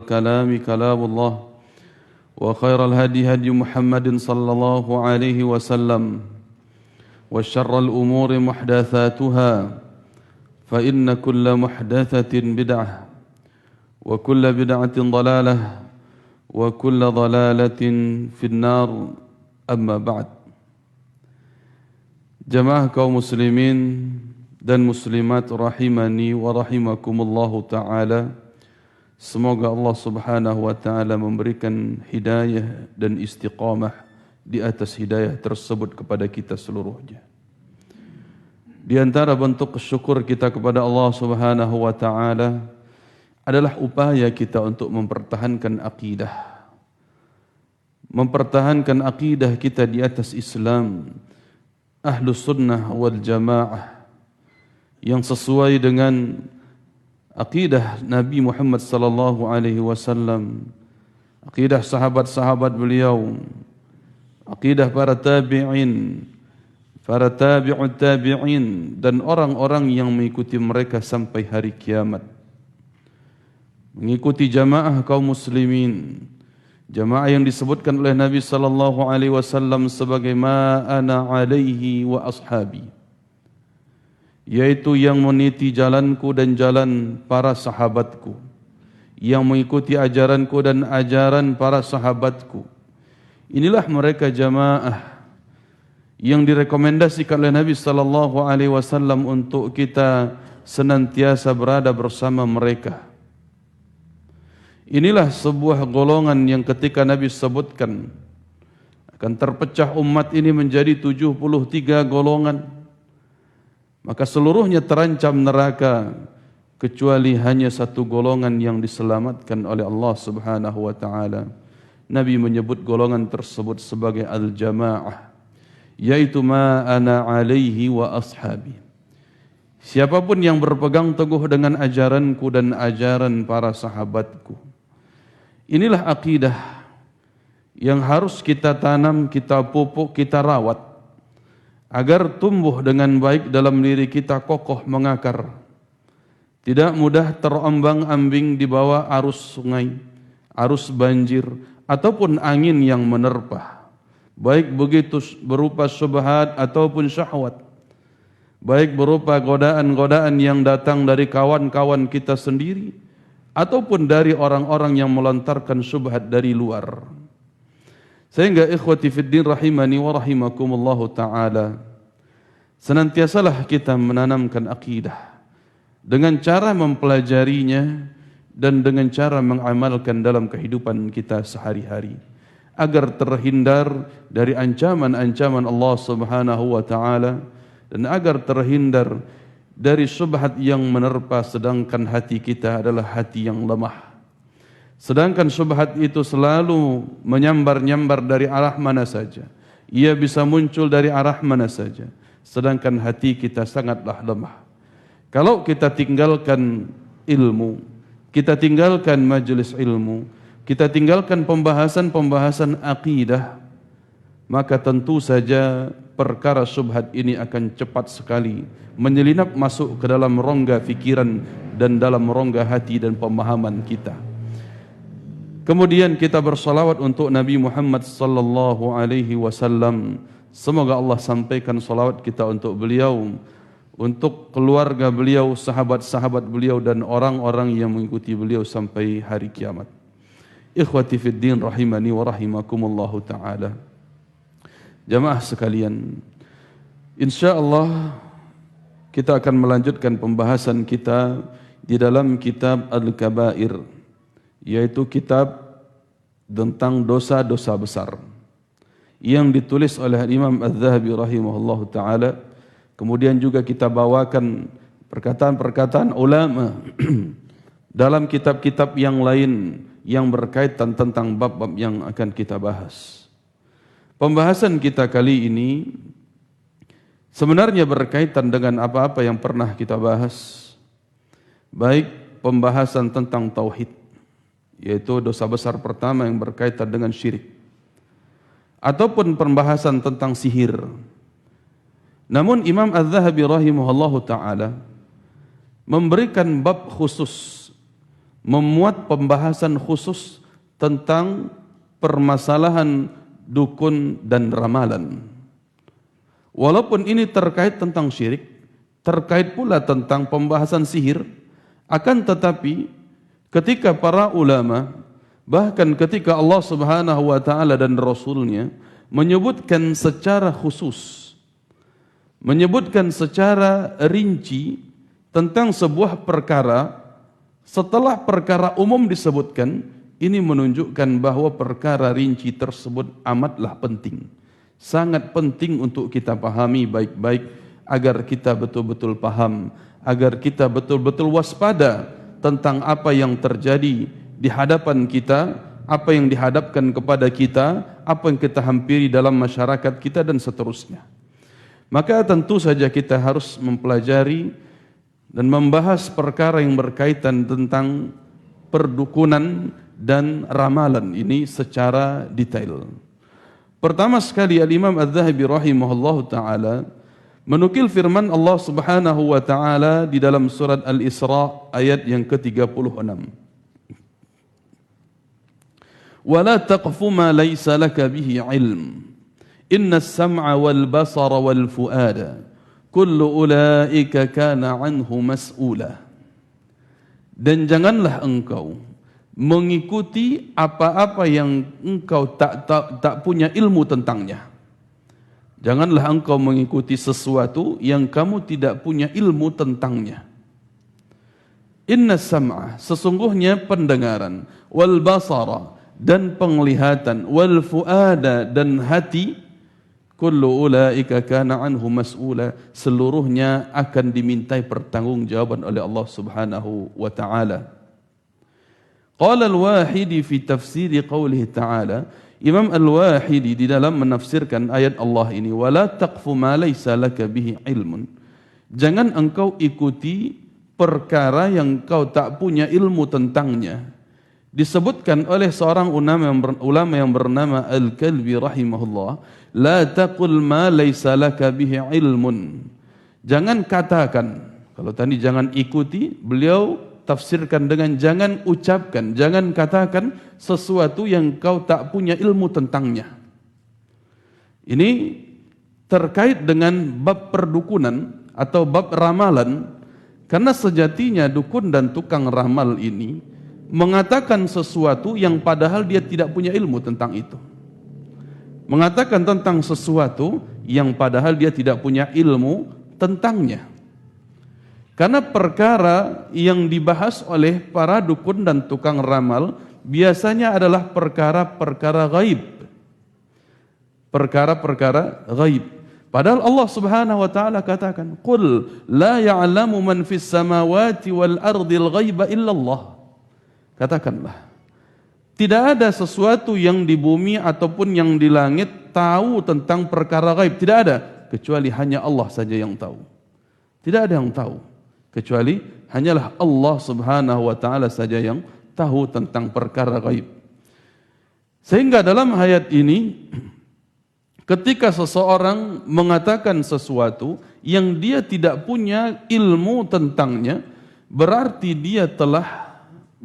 الكلام كلام الله وخير الهدي هدي محمد صلى الله عليه وسلم وشر الأمور محدثاتها فإن كل محدثة بدعة وكل بدعة ضلالة وكل ضلالة في النار أما بعد. Jamaah kaum muslimin dan muslimat rahimani wa rahimakumullahu ta'ala, semoga Allah subhanahu wa ta'ala memberikan hidayah dan istiqamah di atas hidayah tersebut kepada kita seluruhnya. Di antara bentuk syukur kita kepada Allah subhanahu wa ta'ala adalah upaya kita untuk mempertahankan akidah. Mempertahankan akidah kita di atas Islam, Ahlus Sunnah wal Jamaah, yang sesuai dengan akidah Nabi Muhammad sallallahu alaihi wasallam, akidah sahabat-sahabat beliau, akidah para tabi'in, para tabi'ut tabi'in, dan orang-orang yang mengikuti mereka sampai hari kiamat. Mengikuti jamaah kaum muslimin, jamaah yang disebutkan oleh Nabi sallallahu alaihi wasallam sebagai ma ana alaihi wa ashabi, yaitu yang meniti jalanku dan jalan para sahabatku, yang mengikuti ajaranku dan ajaran para sahabatku. Inilah mereka jamaah yang direkomendasikan oleh Nabi sallallahu alaihi wasallam untuk kita senantiasa berada bersama mereka. Inilah sebuah golongan yang ketika Nabi sebutkan akan terpecah umat ini menjadi 73 golongan, maka seluruhnya terancam neraka kecuali hanya satu golongan yang diselamatkan oleh Allah subhanahu wa ta'ala. Nabi menyebut golongan tersebut sebagai al-jamaah, yaitu ma ana alaihi wa ashabi. Siapapun yang berpegang teguh dengan ajaranku dan ajaran para sahabatku. Inilah akidah yang harus kita tanam, kita pupuk, kita rawat agar tumbuh dengan baik dalam diri kita, kokoh mengakar, tidak mudah terombang-ambing di bawah arus sungai, arus banjir, ataupun angin yang menerpa, baik begitu berupa syubhat ataupun syahwat, baik berupa godaan-godaan yang datang dari kawan-kawan kita sendiri ataupun dari orang-orang yang melontarkan syubhat dari luar. Sehingga ikhwati fiddin rahimani wa rahimakumullahu ta'ala, senantiasalah kita menanamkan akidah dengan cara mempelajarinya dan dengan cara mengamalkan dalam kehidupan kita sehari-hari, agar terhindar dari ancaman-ancaman Allah subhanahu wa ta'ala dan agar terhindar dari syubhat yang menerpa, sedangkan hati kita adalah hati yang lemah. Sedangkan syubhat itu selalu menyambar-nyambar dari arah mana saja, ia bisa muncul dari arah mana saja, sedangkan hati kita sangatlah lemah. Kalau kita tinggalkan ilmu, kita tinggalkan majelis ilmu, kita tinggalkan pembahasan-pembahasan akidah, maka tentu saja perkara syubhat ini akan cepat sekali menyelinap masuk ke dalam rongga fikiran dan dalam rongga hati dan pemahaman kita. Kemudian kita bersalawat untuk Nabi Muhammad sallallahu alaihi wasallam. Semoga Allah sampaikan salawat kita untuk beliau, untuk keluarga beliau, sahabat-sahabat beliau dan orang-orang yang mengikuti beliau sampai hari kiamat. Ikhwati fid din rahimani wa rahimakumullahu ta'ala. Jamaah sekalian, insyaallah kita akan melanjutkan pembahasan kita di dalam kitab Al-Kabair, yaitu kitab tentang dosa-dosa besar yang ditulis oleh Imam Az-Zahabi rahimahullahu ta'ala. Kemudian juga kita bawakan perkataan-perkataan ulama dalam kitab-kitab yang lain yang berkaitan tentang bab-bab yang akan kita bahas. Pembahasan kita kali ini sebenarnya berkaitan dengan apa-apa yang pernah kita bahas, baik pembahasan tentang tauhid, yaitu dosa besar pertama yang berkaitan dengan syirik, ataupun pembahasan tentang sihir. Namun Imam Az-Zahabi rahimahullahu ta'ala memberikan bab khusus memuat pembahasan khusus tentang permasalahan dukun dan ramalan. Walaupun ini terkait tentang syirik, terkait pula tentang pembahasan sihir, akan tetapi ketika para ulama, bahkan ketika Allah Subhanahu wa taala dan Rasulnya menyebutkan secara khusus, menyebutkan secara rinci tentang sebuah perkara, setelah perkara umum disebutkan, ini menunjukkan bahwa perkara rinci tersebut amatlah penting. Sangat penting untuk kita pahami baik-baik agar kita betul-betul paham, agar kita betul-betul waspada tentang apa yang terjadi di hadapan kita, apa yang dihadapkan kepada kita, apa yang kita hampiri dalam masyarakat kita dan seterusnya. Maka tentu saja kita harus mempelajari dan membahas perkara yang berkaitan tentang perdukunan dan ramalan ini secara detail. Pertama sekali Al-Imam Adz-Dzahabi rahimahullahu taala menukil firman Allah Subhanahu wa taala di dalam surat Al-Isra ayat yang ke-36. ولا تقف ما ليس لك به علم إن السمع والبصر والفؤاد كل أولئك كان عنه مسؤولا. Dan janganlah engkau mengikuti apa-apa yang engkau tak punya ilmu tentangnya. Janganlah engkau mengikuti sesuatu yang kamu tidak punya ilmu tentangnya. Inna sam'a, sesungguhnya pendengaran, wal basara, dan penglihatan, wal fuada, dan hati, kullu ulaika kana anhu mas'ula, seluruhnya akan dimintai pertanggungjawaban oleh Allah Subhanahu wa taala. Qala al-Wahidi fi tafsir qawlihi ta'ala, Imam Al-Wahidi di dalam menafsirkan ayat Allah ini, wala taqfu ma laysa laka bihi ilmun, jangan engkau ikuti perkara yang kau tak punya ilmu tentangnya. Disebutkan oleh seorang ulama yang bernama Al-Kalbi rahimahullah, la taqul ma laysa laka bihi ilmun. Jangan katakan, kalau tadi jangan ikuti, beliau tafsirkan dengan jangan ucapkan, jangan katakan sesuatu yang kau tak punya ilmu tentangnya. Ini terkait dengan bab perdukunan atau bab ramalan, karena sejatinya dukun dan tukang ramal ini mengatakan sesuatu yang padahal dia tidak punya ilmu tentang itu. Mengatakan tentang sesuatu yang padahal dia tidak punya ilmu tentangnya. Karena perkara yang dibahas oleh para dukun dan tukang ramal biasanya adalah perkara-perkara gaib. Perkara-perkara gaib. Padahal Allah Subhanahu wa taala katakan, "Qul la ya'lamu man fis samawati wal ardil ghaiba illallah." Katakanlah, tidak ada sesuatu yang di bumi ataupun yang di langit tahu tentang perkara gaib. Tidak ada, kecuali hanya Allah saja yang tahu. Tidak ada yang tahu, kecuali hanyalah Allah Subhanahu wa taala saja yang tahu tentang perkara gaib. Sehingga dalam ayat ini, ketika seseorang mengatakan sesuatu yang dia tidak punya ilmu tentangnya, berarti dia telah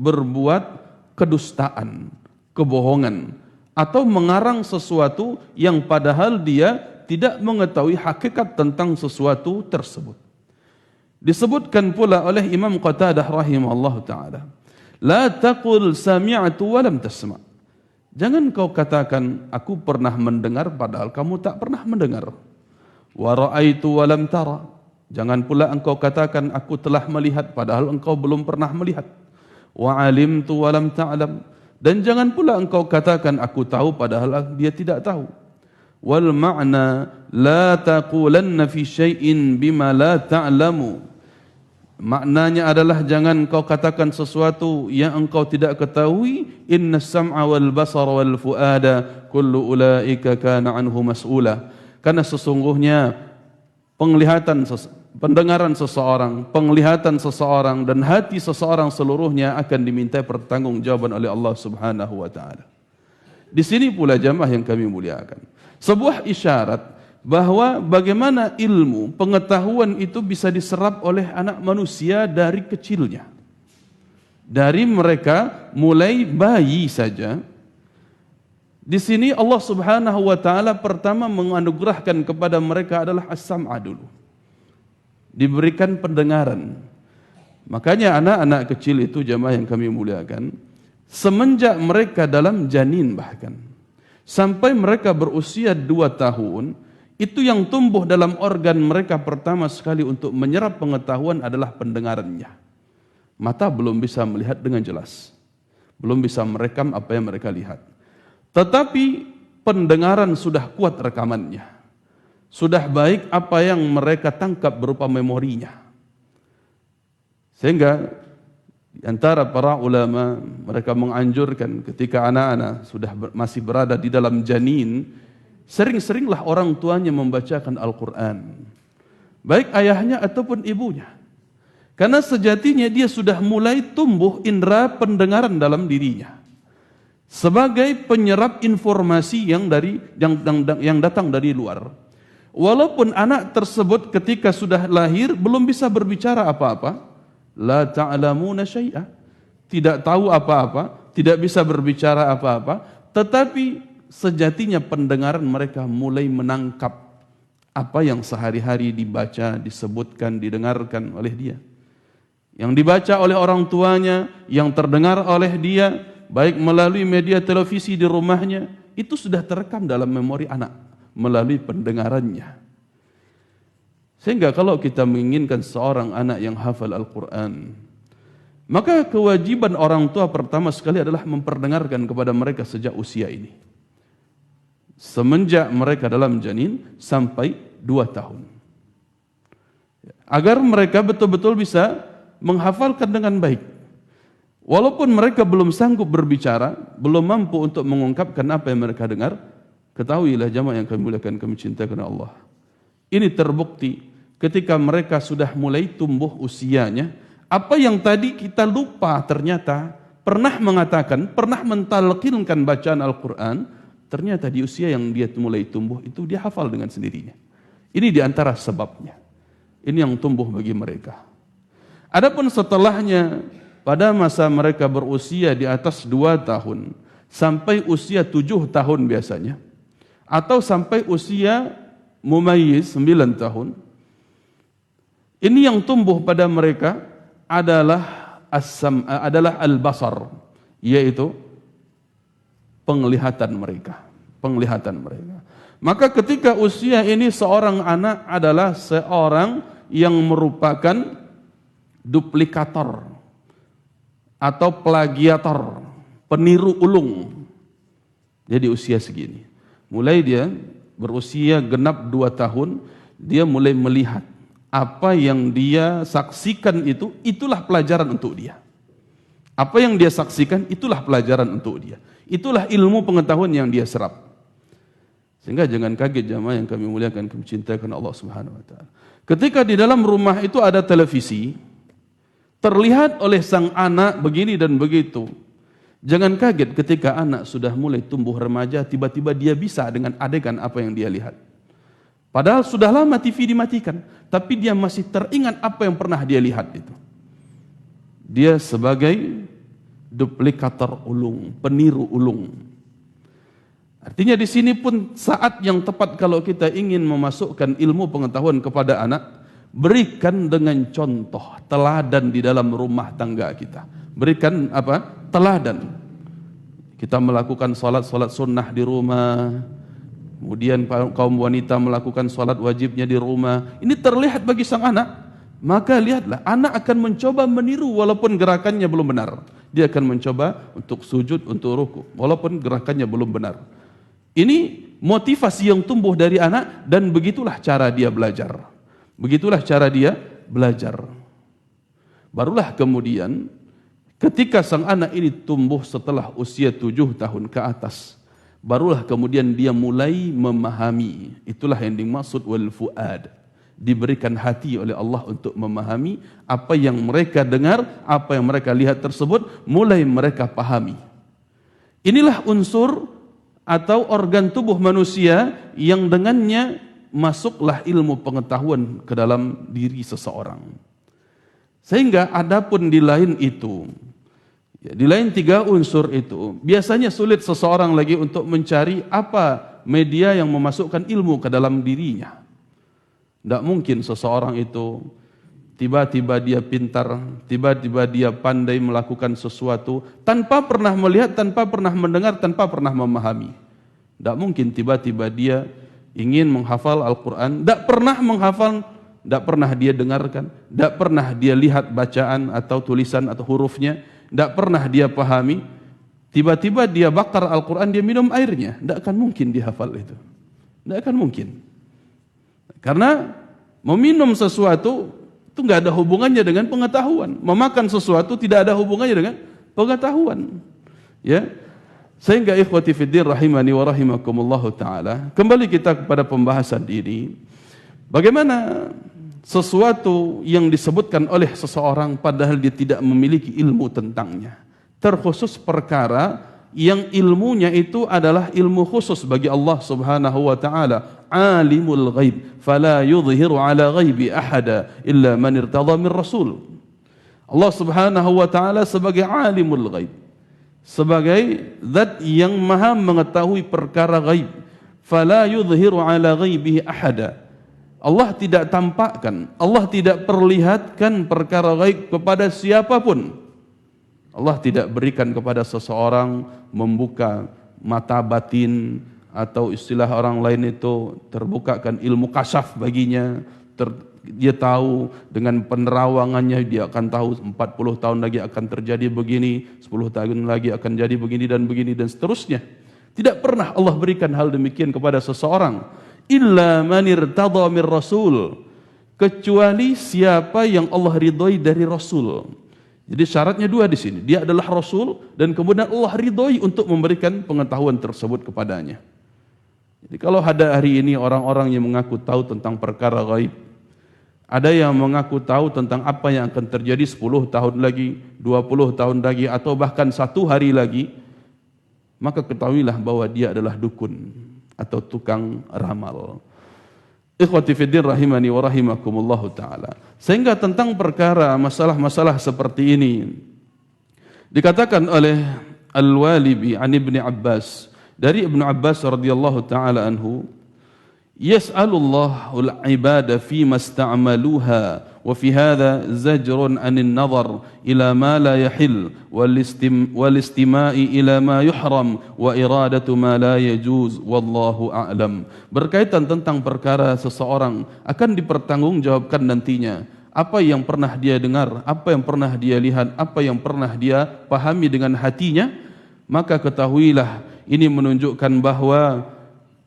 berbuat kedustaan, kebohongan, atau mengarang sesuatu yang padahal dia tidak mengetahui hakikat tentang sesuatu tersebut. Disebutkan pula oleh Imam Qatadah rahimahullah ta'ala, la taqul sami'tu wa lam tasma'. Jangan kau katakan aku pernah mendengar padahal kamu tak pernah mendengar. Wa ra'aitu wa lam tara. Jangan pula engkau katakan aku telah melihat padahal engkau belum pernah melihat. Wa alimtu wa lam ta'lam, dan jangan pula engkau katakan aku tahu padahal dia tidak tahu. Wal ma'na la taqulanna fi syai'in bima la ta'lamu. Maknanya adalah jangan engkau katakan sesuatu yang engkau tidak ketahui. Innas sam'a wal basara wal fuada kullu ulaika kana anhu mas'ula. Karena sesungguhnya pendengaran seseorang, penglihatan seseorang, dan hati seseorang seluruhnya akan dimintai pertanggungjawaban oleh Allah Subhanahu wa taala. Di sini pula jamaah yang kami muliakan, sebuah isyarat bahwa bagaimana ilmu, pengetahuan itu bisa diserap oleh anak manusia dari kecilnya. Dari mereka mulai bayi saja. Di sini Allah Subhanahu wa taala pertama menganugerahkan kepada mereka adalah as-sam'a dulu. Diberikan pendengaran. Makanya anak-anak kecil itu jamaah yang kami muliakan, semenjak mereka dalam janin bahkan sampai mereka berusia 2 tahun, itu yang tumbuh dalam organ mereka pertama sekali untuk menyerap pengetahuan adalah pendengarannya. Mata belum bisa melihat dengan jelas, belum bisa merekam apa yang mereka lihat. Tetapi pendengaran sudah kuat rekamannya. Sudah baik apa yang mereka tangkap berupa memorinya. Sehingga di antara para ulama mereka menganjurkan ketika anak-anak sudah masih berada di dalam janin, sering-seringlah orang tuanya membacakan Al-Quran. Baik ayahnya ataupun ibunya. Karena sejatinya dia sudah mulai tumbuh indera pendengaran dalam dirinya. Sebagai penyerap informasi yang datang dari luar. Walaupun anak tersebut ketika sudah lahir belum bisa berbicara apa-apa, la ta'lamuna syai'a, tidak tahu apa-apa, tidak bisa berbicara apa-apa, tetapi sejatinya pendengaran mereka mulai menangkap apa yang sehari-hari dibaca, disebutkan, didengarkan oleh dia. Yang dibaca oleh orang tuanya, yang terdengar oleh dia, baik melalui media televisi di rumahnya, itu sudah terekam dalam memori anak melalui pendengarannya. Sehingga kalau kita menginginkan seorang anak yang hafal Al-Quran, maka kewajiban orang tua pertama sekali adalah memperdengarkan kepada mereka sejak usia ini. Semenjak mereka dalam janin sampai 2 tahun. Agar mereka betul-betul bisa menghafalkan dengan baik. Walaupun mereka belum sanggup berbicara, belum mampu untuk mengungkapkan apa yang mereka dengar, ketahuilah jamaah yang kami muliakan, kami cintakan Allah. Ini terbukti ketika mereka sudah mulai tumbuh usianya, apa yang tadi kita lupa ternyata pernah mengatakan, pernah mentalqinkan bacaan Al-Quran, ternyata di usia yang dia mulai tumbuh itu dia hafal dengan sendirinya. Ini diantara sebabnya. Ini yang tumbuh bagi mereka. Adapun setelahnya, pada masa mereka berusia di atas 2 tahun, sampai usia 7 tahun biasanya, atau sampai usia mumayyiz 9 tahun, ini yang tumbuh pada mereka adalah al-basar, yaitu penglihatan mereka. Maka ketika usia ini seorang anak adalah seorang yang merupakan duplikator atau plagiator, peniru ulung. Jadi usia segini, mulai dia berusia genap 2 tahun, dia mulai melihat apa yang dia saksikan itu, itulah pelajaran untuk dia. Apa yang dia saksikan, itulah pelajaran untuk dia. Itulah ilmu pengetahuan yang dia serap. Sehingga jangan kaget jamaah yang kami muliakan, kami cintakan Allah Subhanahu wa taala. Ketika di dalam rumah itu ada televisi, terlihat oleh sang anak begini dan begitu. Jangan kaget ketika anak sudah mulai tumbuh remaja, tiba-tiba dia bisa dengan adegan apa yang dia lihat. Padahal sudah lama TV dimatikan, tapi dia masih teringat apa yang pernah dia lihat itu. Dia sebagai duplikator ulung, peniru ulung. Artinya di sini pun saat yang tepat kalau kita ingin memasukkan ilmu pengetahuan kepada anak, berikan dengan contoh, teladan di dalam rumah tangga kita. Berikan apa? Teladan. Kita melakukan salat sunnah di rumah, kemudian kaum wanita melakukan salat wajibnya di rumah. Ini terlihat bagi sang anak. Maka lihatlah, anak akan mencoba meniru walaupun gerakannya belum benar. Dia akan mencoba untuk sujud, untuk ruku, walaupun gerakannya belum benar. Ini motivasi yang tumbuh dari anak, dan begitulah cara dia belajar. Begitulah cara dia belajar. Barulah kemudian ketika sang anak ini tumbuh setelah usia 7 tahun ke atas, barulah kemudian dia mulai memahami. Itulah yang dimaksud wal fuad. Diberikan hati oleh Allah untuk memahami apa yang mereka dengar, apa yang mereka lihat tersebut, mulai mereka pahami. Inilah unsur atau organ tubuh manusia yang dengannya masuklah ilmu pengetahuan ke dalam diri seseorang. Sehingga adapun di lain itu, Ya, di lain tiga unsur itu, biasanya sulit seseorang lagi untuk mencari apa media yang memasukkan ilmu ke dalam dirinya. Tidak mungkin seseorang itu tiba-tiba dia pintar, tiba-tiba dia pandai melakukan sesuatu tanpa pernah melihat, tanpa pernah mendengar, tanpa pernah memahami. Tidak mungkin tiba-tiba dia ingin menghafal Al-Quran, tidak pernah menghafal, tidak pernah dia dengarkan, tidak pernah dia lihat bacaan atau tulisan atau hurufnya, tidak pernah dia pahami, tiba-tiba dia bakar Al-Quran, dia minum airnya, tidak akan mungkin dihafal itu. Tidak akan mungkin. Karena meminum sesuatu itu nggak ada hubungannya dengan pengetahuan. Memakan sesuatu tidak ada hubungannya dengan pengetahuan. Ya, sehingga ikhwati fiddin rahimani wa rahimakumullah ta'ala, kembali kita kepada pembahasan ini. Bagaimana sesuatu yang disebutkan oleh seseorang padahal dia tidak memiliki ilmu tentangnya, terkhusus perkara yang ilmunya itu adalah ilmu khusus bagi Allah subhanahu wa ta'ala. Alimul ghaib fala yudhiru ala ghaibi ahada illa man irtadha min rasul. Allah subhanahu wa ta'ala sebagai alimul ghaib, sebagai zat yang maha mengetahui perkara ghaib. Fala yudhiru ala ghaibihi ahada. Allah tidak tampakkan, Allah tidak perlihatkan perkara gaib kepada siapapun. Allah tidak berikan kepada seseorang membuka mata batin, atau istilah orang lain itu terbukakan ilmu kasyaf baginya. Dia tahu dengan penerawangannya, dia akan tahu 40 tahun lagi akan terjadi begini, 10 tahun lagi akan jadi begini dan seterusnya. Tidak pernah Allah berikan hal demikian kepada seseorang. Illa man irtadha mir rasul, kecuali siapa yang Allah ridhoi dari rasul. Jadi syaratnya dua di sini, dia adalah rasul dan kemudian Allah ridhoi untuk memberikan pengetahuan tersebut kepadanya. Jadi kalau ada hari ini orang-orang yang mengaku tahu tentang perkara gaib, ada yang mengaku tahu tentang apa yang akan terjadi 10 tahun lagi, 20 tahun lagi, atau bahkan 1 hari lagi, maka ketahuilah bahwa dia adalah dukun atau tukang ramal. Ikhwati fiddin rahimani wa rahimakumullahu ta'ala. Sehingga tentang perkara masalah-masalah seperti ini dikatakan oleh Al-Walibi an Ibni Abbas, dari Ibnu Abbas radhiyallahu ta'ala anhu, yas'alullahu al-ibada fima ista'maluha wa fi hadha zajrun anin nazar ila ma la yahil wal istima'i ila ma yuhram wa iradatu ma la yajuz wallahu a'lam. Berkaitan tentang perkara seseorang akan dipertanggungjawabkan nantinya, apa yang pernah dia dengar, apa yang pernah dia lihat, apa yang pernah dia pahami dengan hatinya, maka ketahuilah ini menunjukkan bahwa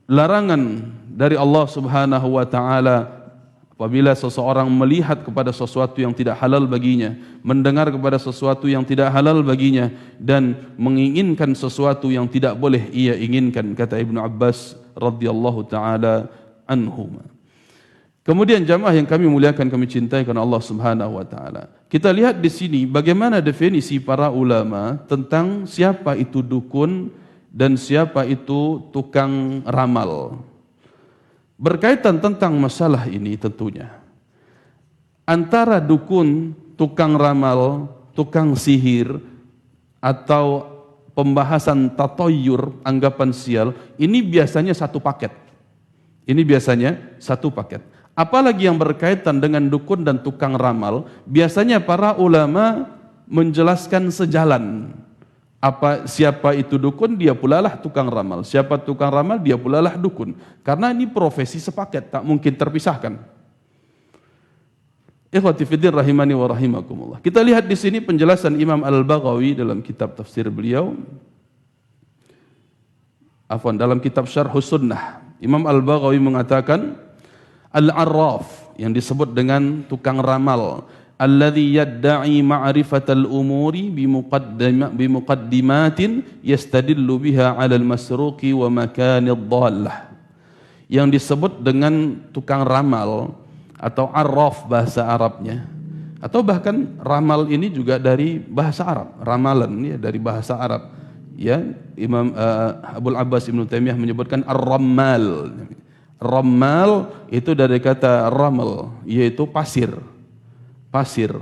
larangan dari Allah subhanahu wa ta'ala apabila seseorang melihat kepada sesuatu yang tidak halal baginya, mendengar kepada sesuatu yang tidak halal baginya, dan menginginkan sesuatu yang tidak boleh ia inginkan, kata Ibnu Abbas radhiyallahu ta'ala anhuma. Kemudian jamaah yang kami muliakan, kami cintai karena Allah subhanahu wa ta'ala, kita lihat di sini bagaimana definisi para ulama tentang siapa itu dukun dan siapa itu tukang ramal. Berkaitan tentang masalah ini tentunya, antara dukun, tukang ramal, tukang sihir, atau pembahasan tatoyur, anggapan sial, ini biasanya satu paket. Ini biasanya satu paket. Apalagi yang berkaitan dengan dukun dan tukang ramal, biasanya para ulama menjelaskan sejalan. Siapa itu dukun, dia pula lah tukang ramal. Siapa tukang ramal, dia pula lah dukun. Karena ini profesi sepaket, tak mungkin terpisahkan. Ikhwati fiddin rahimani wa rahimakumullah. Kita lihat di sini penjelasan Imam Al-Baghawi dalam kitab tafsir beliau. Dalam kitab Syarhus Sunnah, Imam Al-Baghawi mengatakan Al-Arraf, yang disebut dengan tukang ramal, alladhi yadda'i ma'rifatal umuri bimuqaddimatin yastadillu biha 'ala al-masruqi wa makanid dhallah, yang disebut dengan tukang ramal atau arraf bahasa Arabnya, atau bahkan ramal ini juga dari bahasa Arab, ramalan ya dari bahasa Arab ya. Imam Abul Abbas Ibnu Taimiyah menyebutkan ar-rammal. Rammal itu dari kata ramal, yaitu pasir. Pasir,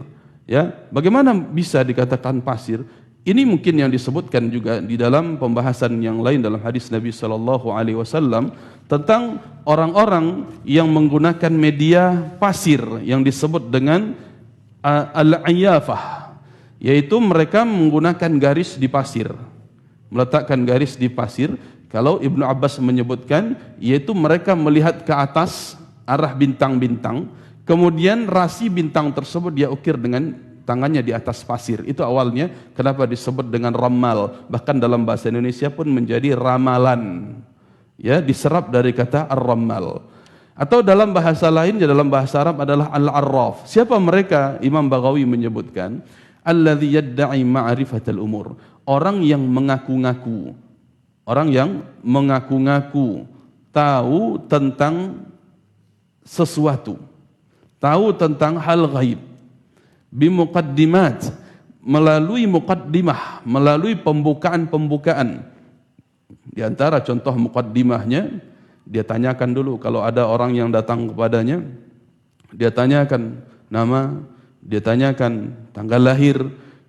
ya. Bagaimana bisa dikatakan pasir? Ini mungkin yang disebutkan juga di dalam pembahasan yang lain dalam hadis Nabi sallallahu alaihi wasallam tentang orang-orang yang menggunakan media pasir yang disebut dengan al-iyafah, yaitu mereka menggunakan garis di pasir, meletakkan garis di pasir. Kalau Ibnu Abbas menyebutkan, yaitu mereka melihat ke atas arah bintang-bintang, kemudian rasi bintang tersebut dia ukir dengan tangannya di atas pasir. Itu awalnya kenapa disebut dengan ramal, bahkan dalam bahasa Indonesia pun menjadi ramalan, ya, diserap dari kata ar-ramal. Atau dalam bahasa lainnya, dalam bahasa Arab adalah al-arraf. Siapa mereka? Imam Baghawi menyebutkan alladzi yadda'i ma'rifatal umur, orang yang mengaku-ngaku, orang yang mengaku-ngaku tahu tentang sesuatu, tahu tentang hal ghaib, bimuqaddimat, melalui muqaddimah, melalui pembukaan-pembukaan. Di antara contoh muqaddimahnya, dia tanyakan dulu kalau ada orang yang datang kepadanya, dia tanyakan nama, dia tanyakan tanggal lahir,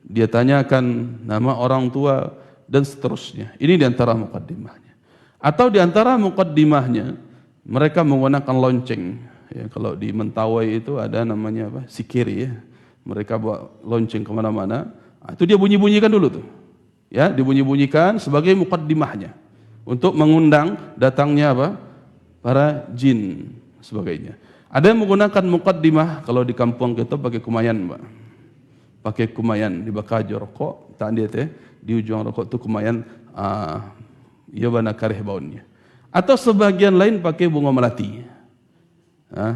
dia tanyakan nama orang tua, dan seterusnya. Ini di antara muqaddimahnya. Atau di antara muqaddimahnya, mereka menggunakan lonceng. Ya, kalau di Mentawai itu ada namanya apa? Sikiri, ya. Mereka bawa lonceng kemana-mana, itu dia bunyi-bunyikan dulu tuh, ya, dibunyi-bunyikan sebagai muqaddimahnya untuk mengundang datangnya apa? Para jin sebagainya. Ada yang menggunakan muqaddimah kalau di kampung kita pakai kumayan, Mbak. Pakai kumayan dibakar rokok, tak dia teh di ujung rokok tu kumayan, ia bana kareh baunnya. Atau sebagian lain pakai bunga melati.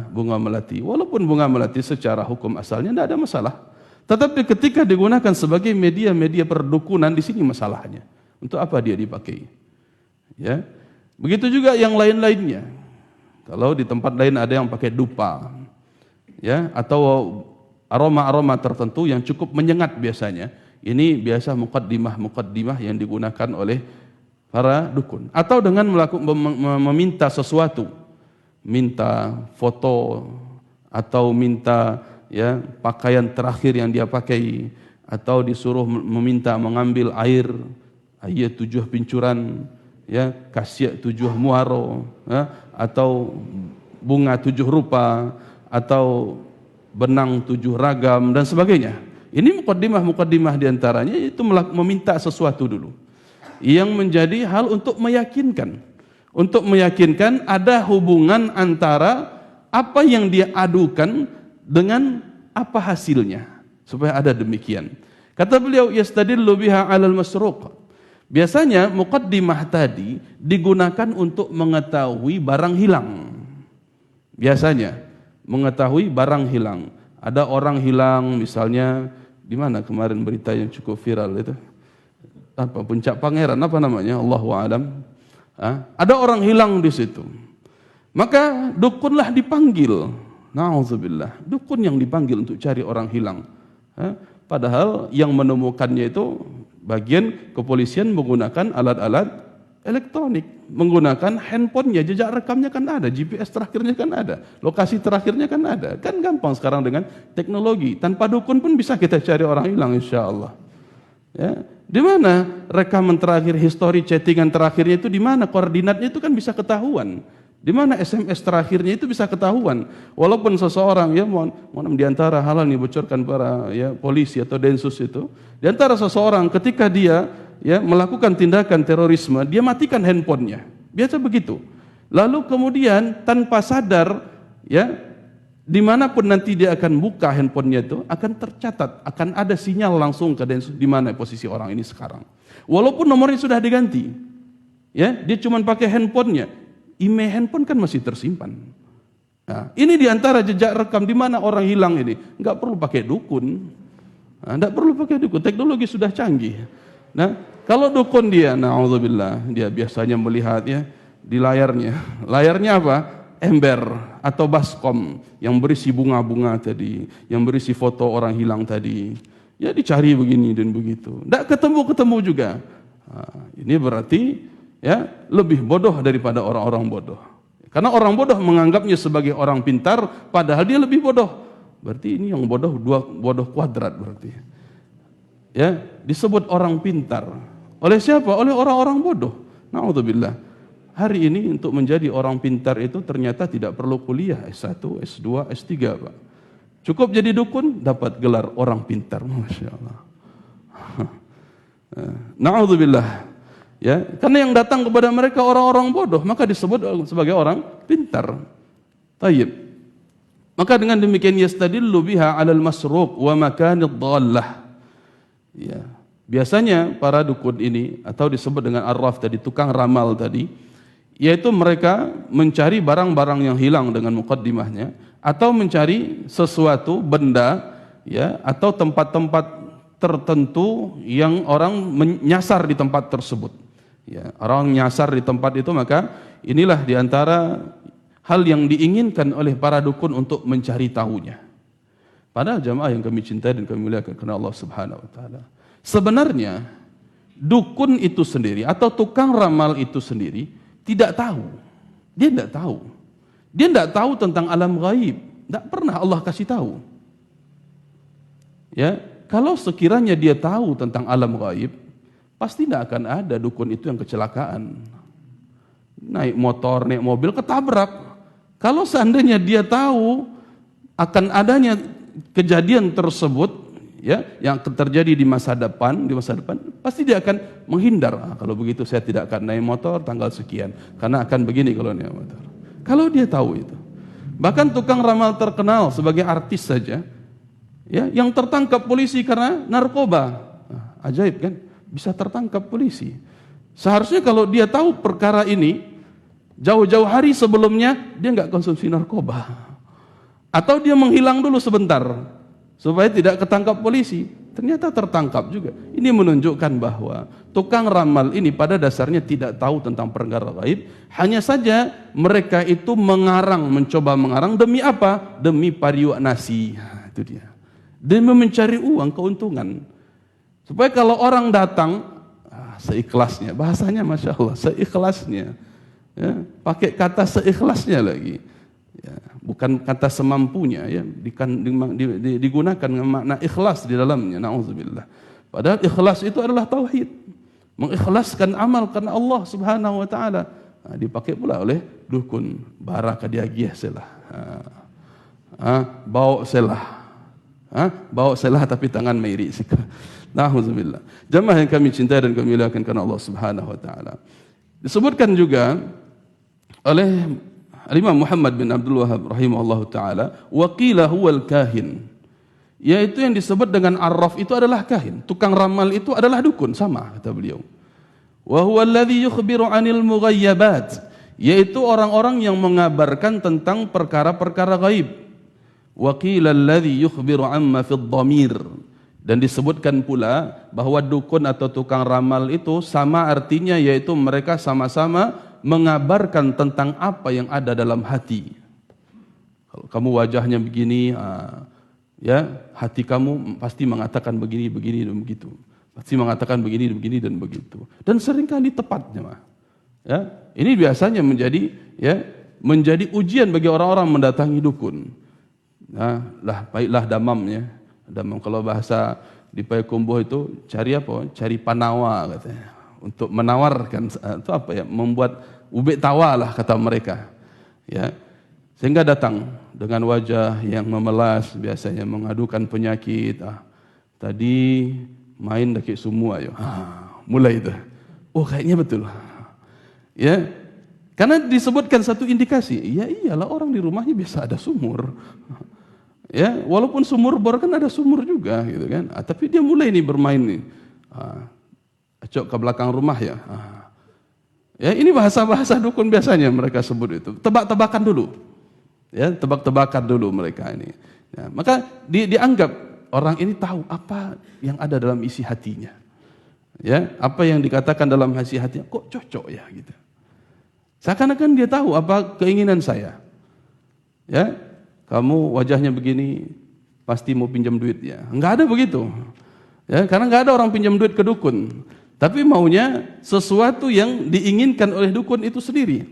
Bunga melati, walaupun bunga melati secara hukum asalnya tidak ada masalah, tetapi ketika digunakan sebagai media-media perdukunan, di sini masalahnya. Untuk apa dia dipakai? Ya, begitu juga yang lain-lainnya. Kalau di tempat lain ada yang pakai dupa, ya, atau aroma-aroma tertentu yang cukup menyengat biasanya. Ini biasa muqaddimah yang digunakan oleh para dukun. Atau dengan meminta sesuatu, minta foto atau minta, ya, pakaian terakhir yang dia pakai, atau disuruh meminta mengambil air 7 pincuran, ya, kasih 7 muaro, ya, atau bunga 7 rupa, atau benang 7 ragam dan sebagainya. Ini muqaddimah diantaranya itu meminta sesuatu dulu yang menjadi hal untuk meyakinkan. Untuk meyakinkan ada hubungan antara apa yang dia adukan dengan apa hasilnya, supaya ada demikian. Kata beliau, yastadillu biha 'alal masruq. Biasanya muqaddimah tadi digunakan untuk mengetahui barang hilang. Biasanya mengetahui barang hilang. Ada orang hilang, misalnya di mana kemarin berita yang cukup viral itu? Apa, Puncak Pangeran, apa namanya? Allahu a'lam. Ada orang hilang di situ, maka dukunlah dipanggil. Na'udzubillah, dukun yang dipanggil untuk cari orang hilang. Padahal yang menemukannya itu bagian kepolisian menggunakan alat-alat elektronik, menggunakan handphonenya, jejak rekamnya kan ada, GPS terakhirnya kan ada, lokasi terakhirnya kan ada. Kan gampang sekarang dengan teknologi, tanpa dukun pun bisa kita cari orang hilang, insyaallah. Ya, di mana rekaman terakhir, histori chattingan terakhirnya itu di mana, koordinatnya itu kan bisa ketahuan. Di mana SMS terakhirnya itu bisa ketahuan. Walaupun seseorang, ya, mohon di antara hal yang dibocorkan para, ya, polisi atau densus itu, di antara seseorang ketika dia, ya, melakukan tindakan terorisme, dia matikan handphonenya. Biasa begitu. Lalu kemudian tanpa sadar, ya, dimanapun nanti dia akan buka handphonenya itu akan tercatat, akan ada sinyal langsung ke densus di mana posisi orang ini sekarang. Walaupun nomornya sudah diganti, ya, dia cuma pakai handphonenya, email handphone kan masih tersimpan. Nah, ini diantara jejak rekam di mana orang hilang ini. Nggak perlu pakai dukun, nggak perlu pakai dukun. Teknologi sudah canggih. Nah, kalau dukun dia, na'udzubillah, dia biasanya melihatnya di layarnya. Layarnya apa? Ember atau baskom yang berisi bunga-bunga tadi, yang berisi foto orang hilang tadi. Ya, dicari begini dan begitu. Tidak ketemu juga. Ini berarti, ya, lebih bodoh daripada orang-orang bodoh. Karena orang bodoh menganggapnya sebagai orang pintar, padahal dia lebih bodoh. Berarti ini yang bodoh bodoh kuadrat berarti. ya, disebut orang pintar. Oleh siapa? Oleh orang-orang bodoh. Na'udzubillah. Hari ini untuk menjadi orang pintar itu ternyata tidak perlu kuliah S1, S2, S3, Pak. Cukup jadi dukun, dapat gelar orang pintar. Masya Allah. Na'udzubillah. Ya, karena yang datang kepada mereka orang-orang bodoh, maka disebut sebagai orang pintar. Tayyib. Maka dengan demikian yastadillu biha 'alal masruq wa makanid dhallah. Ya. Biasanya para dukun ini atau disebut dengan arraf tadi, tukang ramal tadi, yaitu mereka mencari barang-barang yang hilang dengan muqaddimahnya atau mencari sesuatu benda, ya, atau tempat-tempat tertentu yang orang menyasar di tempat tersebut. Ya, orang nyasar di tempat itu, maka inilah diantara hal yang diinginkan oleh para dukun untuk mencari tahunya. Padahal jamaah yang kami cintai dan kami muliakan karena Allah Subhanahu wa taala. Sebenarnya dukun itu sendiri atau tukang ramal itu sendiri tidak tahu. Dia tidak tahu. Dia tidak tahu tentang alam gaib. Tidak pernah Allah kasih tahu. Ya, kalau sekiranya dia tahu tentang alam gaib, pasti tidak akan ada dukun itu yang kecelakaan. Naik motor, naik mobil, ketabrak. Kalau seandainya dia tahu akan adanya kejadian tersebut, ya, yang terjadi di masa depan, pasti dia akan menghindar. Kalau begitu saya tidak akan naik motor tanggal sekian, karena akan begini kalau naik motor. Kalau dia tahu itu. Bahkan tukang ramal terkenal sebagai artis saja, ya, yang tertangkap polisi karena narkoba. Ajaib kan? Bisa tertangkap polisi. Seharusnya kalau dia tahu perkara ini jauh-jauh hari sebelumnya, dia nggak konsumsi narkoba, atau dia menghilang dulu sebentar supaya tidak ketangkap polisi. Ternyata tertangkap juga. Ini menunjukkan bahwa tukang ramal ini pada dasarnya tidak tahu tentang perkara gaib. Hanya saja mereka itu mencoba mengarang demi apa? Demi pariwak nasi. Itu dia. Demi mencari uang, keuntungan. Supaya kalau orang datang, seikhlasnya, bahasanya Masya Allah, seikhlasnya. Ya, pakai kata seikhlasnya lagi. Ya, bukan kata semampunya, ya, digunakan dengan makna ikhlas di dalamnya. Na'udzubillah. Padahal ikhlas itu adalah tauhid. Mengikhlaskan amal karena Allah Subhanahu wa taala. Dipakai pula oleh dukun. Baraka diagih selah. Bawa selah. Bawa selah tapi tangan mairi sika. Na'udzubillah. Jamaah yang kami cintai dan kami muliakan karena Allah Subhanahu wa taala. Disebutkan juga oleh Imam Muhammad bin Abdul Wahhab rahimahullahu taala, wa qila huwal kahin. Yaitu yang disebut dengan arraf itu adalah kahin. Tukang ramal itu adalah dukun, sama kata beliau. Wa huwa alladhi yukhbiru 'anil mughayyabat, yaitu orang-orang yang mengabarkan tentang perkara-perkara gaib. Wa qila alladhi yukhbiru 'amma fid dhamir. Dan disebutkan pula bahwa dukun atau tukang ramal itu sama artinya, yaitu mereka sama-sama mengabarkan tentang apa yang ada dalam hati. Kalau kamu wajahnya begini, ya, hati kamu pasti mengatakan begini, begini dan begitu. Pasti mengatakan begini, begini dan begitu. Dan seringkali tepatnya, ya, ini biasanya menjadi ujian bagi orang-orang mendatangi dukun. Nah, baiklah damamnya. Damam kalau bahasa di Payakumbuh itu cari apa? Cari panawa katanya. Untuk menawarkan itu apa ya? Membuat ubek tawa lah kata mereka. Ya. Sehingga datang dengan wajah yang memelas, biasanya mengadukan penyakit. Tadi main daki semua yo. Mulai itu. Oh, kayaknya betul. Ya. Karena disebutkan satu indikasi, ya iyalah orang di rumahnya biasa ada sumur. Ya, walaupun sumur bor kan ada sumur juga gitu kan. Tapi dia mulai nih bermain nih. Acok ke belakang rumah ya. Ya, ini bahasa-bahasa dukun biasanya mereka sebut itu. Tebak-tebakan dulu. Ya, tebak-tebakan dulu mereka ini. Ya, maka dianggap orang ini tahu apa yang ada dalam isi hatinya. Ya, apa yang dikatakan dalam isi hatinya kok cocok ya gitu. Seakan-akan dia tahu apa keinginan saya. Ya. Kamu wajahnya begini, pasti mau pinjam duit ya. Enggak ada begitu. Ya, karena enggak ada orang pinjam duit ke dukun. Tapi maunya sesuatu yang diinginkan oleh dukun itu sendiri.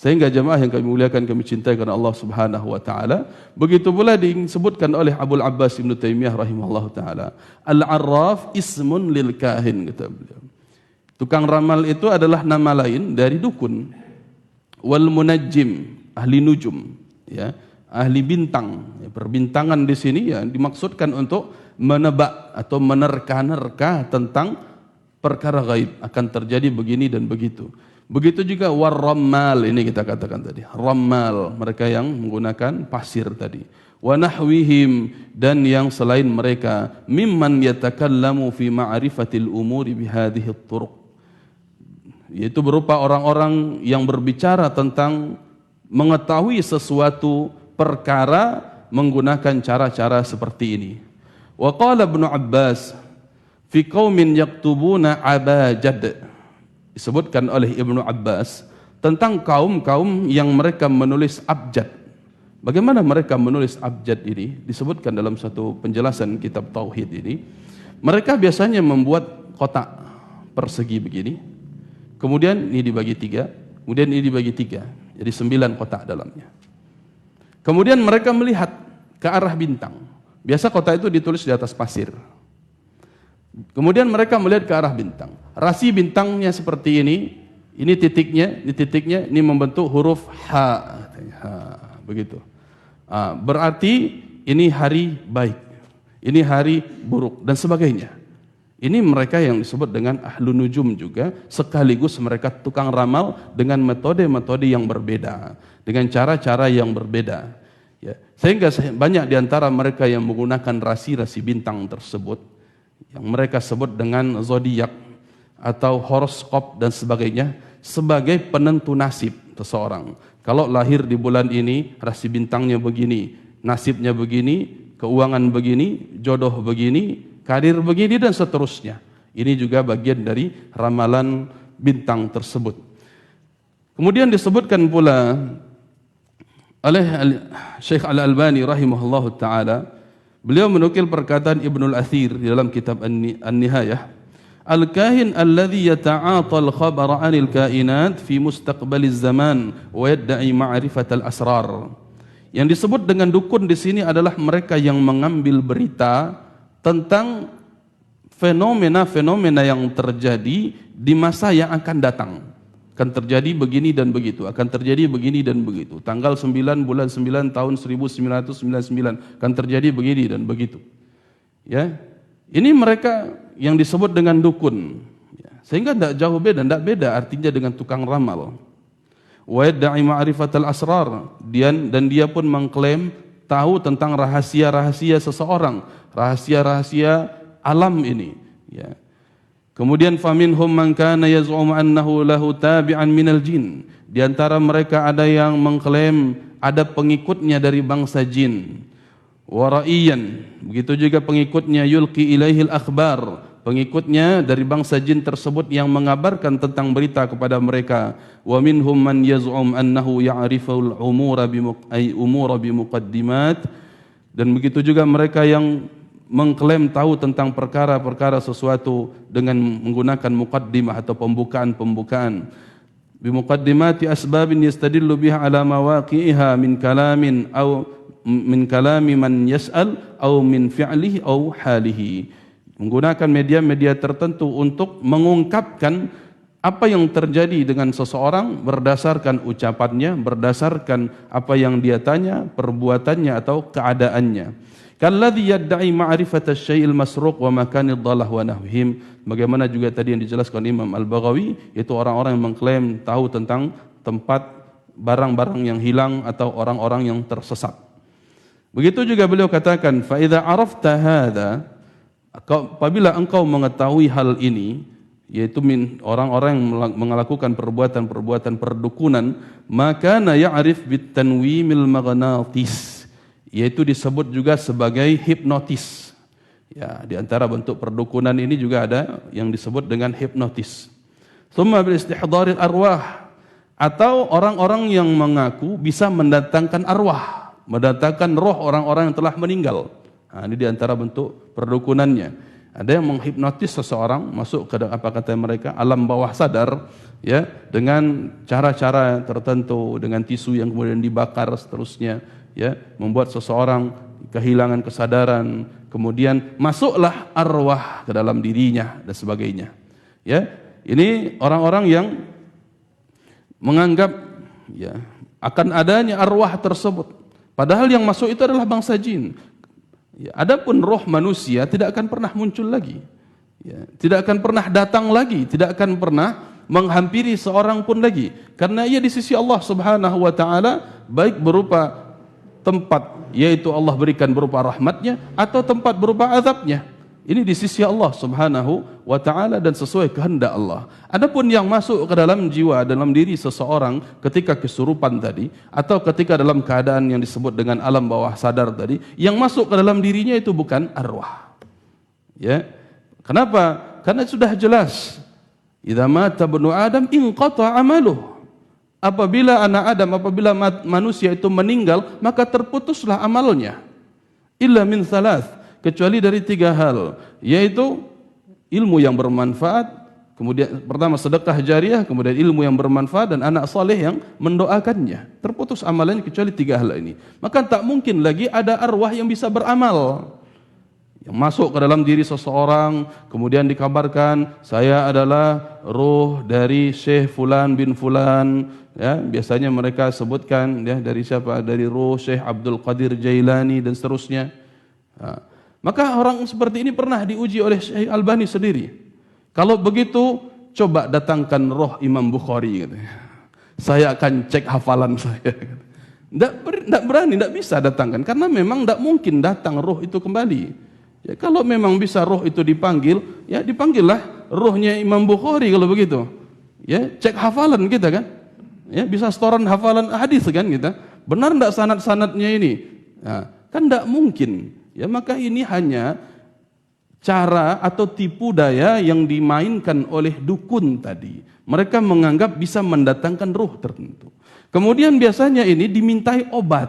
Sehingga jemaah yang kami muliakan, kami cintai karena Allah Subhanahu wa taala, begitu pula disebutkan oleh Abul Abbas Ibnu Taimiyah rahimahullahu taala, al-arraf ismun lil kahin, kata beliau. Tukang ramal itu adalah nama lain dari dukun. Wal munajjim, ahli nujum, ya, ahli bintang. Ya, perbintangan di sini ya dimaksudkan untuk menebak atau menerka-nerka tentang perkara gaib, akan terjadi begini dan begitu. Begitu juga warrammal, ini kita katakan tadi, rammal, mereka yang menggunakan pasir tadi. Wa nahwihim, dan yang selain mereka, mimman yatakallamu fi ma'rifatil umuri bihadhihi turuq, yaitu berupa orang-orang yang berbicara tentang mengetahui sesuatu perkara menggunakan cara-cara seperti ini. Wa qala Ibnu Abbas fi qaumin yaktubuna abajad, disebutkan oleh Ibnu Abbas tentang kaum-kaum yang mereka menulis abjad. Bagaimana mereka menulis abjad ini? Disebutkan dalam satu penjelasan kitab Tauhid ini. Mereka biasanya membuat kotak persegi begini, kemudian ini dibagi 3, kemudian ini dibagi 3, jadi 9 kotak dalamnya. Kemudian mereka melihat ke arah bintang. Biasa kotak itu ditulis di atas pasir. Kemudian mereka melihat ke arah bintang. Rasi bintangnya seperti ini titiknya, ini membentuk huruf H, begitu. Berarti ini hari baik, ini hari buruk, dan sebagainya. Ini mereka yang disebut dengan ahlu nujum juga, sekaligus mereka tukang ramal dengan metode-metode yang berbeda, dengan cara-cara yang berbeda. Ya. Sehingga banyak di antara mereka yang menggunakan rasi-rasi bintang tersebut, yang mereka sebut dengan zodiak atau horoskop dan sebagainya, sebagai penentu nasib seseorang. Kalau lahir di bulan ini, rasi bintangnya begini, nasibnya begini, keuangan begini, jodoh begini, karir begini, dan seterusnya. Ini juga bagian dari ramalan bintang tersebut. Kemudian disebutkan pula oleh Syekh Al-Albani rahimahullahu ta'ala, beliau menukil perkataan Ibnul Athir di dalam kitab An-Nihayah, al-kahin alladhi yata'ata al-khabara 'anil kainat fi mustaqbaliz zaman wa yadda'i ma'rifatal asrar. Yang disebut dengan dukun di sini adalah mereka yang mengambil berita tentang fenomena-fenomena yang terjadi di masa yang akan datang. Akan terjadi begini dan begitu, akan terjadi begini dan begitu. Tanggal 9 bulan 9 tahun 1999 akan terjadi begini dan begitu. Ya. Ini mereka yang disebut dengan dukun. Ya. Sehingga tidak jauh beda, tidak beda artinya dengan tukang ramal. Wa yadda'i ma'rifatal asrar, dan dia pun mengklaim tahu tentang rahasia-rahasia seseorang, rahasia-rahasia alam ini. Ya. Kemudian faminhum man kana yaz'um annahu lahu tabi'an minal jin. Di antara mereka ada yang mengklaim ada pengikutnya dari bangsa jin. Wa ra'iyan, begitu juga pengikutnya yulqi ilaihil akhbar, pengikutnya dari bangsa jin tersebut yang mengabarkan tentang berita kepada mereka. Wa minhum man yaz'um annahu ya'riful umura bimuqaddimat, dan begitu juga mereka yang mengklaim tahu tentang perkara-perkara sesuatu dengan menggunakan muqaddimah atau pembukaan-pembukaan. Bimuqaddimati asbabin yastadillu biha ala mawaqi'iha min kalamin aw min kalami man yas'al aw min fi'lihi aw halihi. Menggunakan media-media tertentu untuk mengungkapkan apa yang terjadi dengan seseorang berdasarkan ucapannya, berdasarkan apa yang dia tanya, perbuatannya atau keadaannya. Kalladhi yadda'i ma'rifata syai'il masruq wa makanid dhalah wa nahwihim. Bagaimana juga tadi yang dijelaskan Imam Al-Baghawi, yaitu orang-orang yang mengklaim tahu tentang tempat barang-barang yang hilang atau orang-orang yang tersesat. Begitu juga beliau katakan, fa idza arafta hadza, apabila engkau mengetahui hal ini, yaitu orang-orang yang melakukan perbuatan-perbuatan perdukunan, maka ya'rif bit tanwimil maghnatis, yaitu disebut juga sebagai hipnotis. Ya, di antara bentuk perdukunan ini juga ada yang disebut dengan hipnotis. Tsumma bil istihdharil arwah, atau orang-orang yang mengaku bisa mendatangkan arwah, mendatangkan roh orang-orang yang telah meninggal. Nah, ini di antara bentuk perdukunannya. Ada yang menghipnotis seseorang masuk ke apa kata mereka alam bawah sadar, ya, dengan cara-cara tertentu, dengan tisu yang kemudian dibakar seterusnya, ya, membuat seseorang kehilangan kesadaran, kemudian masuklah arwah ke dalam dirinya dan sebagainya. Ya, ini orang-orang yang menganggap, ya, akan adanya arwah tersebut. Padahal yang masuk itu adalah bangsa jin. Ya, adapun roh manusia tidak akan pernah muncul lagi. Ya, tidak akan pernah datang lagi, tidak akan pernah menghampiri seorang pun lagi. Karena ia di sisi Allah Subhanahu wa taala baik berupa tempat, yaitu Allah berikan berupa rahmatnya, atau tempat berupa azabnya. Ini di sisi Allah Subhanahu wa taala dan sesuai kehendak Allah. Adapun yang masuk ke dalam jiwa, dalam diri seseorang ketika kesurupan tadi, atau ketika dalam keadaan yang disebut dengan alam bawah sadar tadi, yang masuk ke dalam dirinya itu bukan arwah. Ya. Kenapa? Karena sudah jelas, idza mata ibnu Adam inqata amaluh. Apabila anak Adam, apabila manusia itu meninggal, maka terputuslah amalnya. Illa min thalath, kecuali dari 3 hal, yaitu ilmu yang bermanfaat, kemudian pertama sedekah jariah, kemudian ilmu yang bermanfaat, dan anak saleh yang mendoakannya. Terputus amalannya kecuali 3 hal ini. Maka tak mungkin lagi ada arwah yang bisa beramal, yang masuk ke dalam diri seseorang, kemudian dikabarkan, saya adalah roh dari Syekh Fulan bin Fulan, ya, biasanya mereka sebutkan, ya, dari siapa? Dari roh Syekh Abdul Qadir Jailani dan seterusnya. Nah, maka orang seperti ini pernah diuji oleh Syekh Albani sendiri. Kalau begitu, coba datangkan roh Imam Bukhari, katanya. Saya akan cek hafalan saya. Tidak berani, tidak bisa datangkan, karena memang tidak mungkin datang roh itu kembali. Ya, kalau memang bisa roh itu dipanggil, ya dipanggillah rohnya Imam Bukhari kalau begitu. Ya, cek hafalan kita kan. Ya, bisa setoran hafalan hadis kan kita. Benar tidak sanad-sanadnya ini? Nah, kan tidak mungkin. Ya, maka ini hanya cara atau tipu daya yang dimainkan oleh dukun tadi. Mereka menganggap bisa mendatangkan ruh tertentu. Kemudian biasanya ini dimintai obat.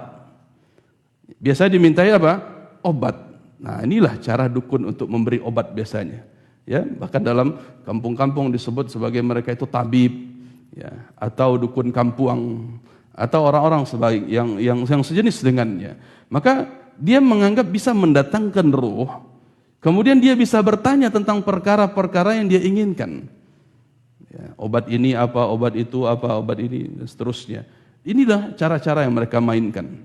Biasa dimintai apa? Obat. Nah, inilah cara dukun untuk memberi obat biasanya. Ya, bahkan dalam kampung-kampung disebut sebagai mereka itu tabib, ya, atau dukun kampuang, atau orang-orang sebaik yang sejenis dengannya. Maka dia menganggap bisa mendatangkan ruh, kemudian dia bisa bertanya tentang perkara-perkara yang dia inginkan. Ya, obat ini apa, obat itu apa, obat ini, dan seterusnya. Inilah cara-cara yang mereka mainkan.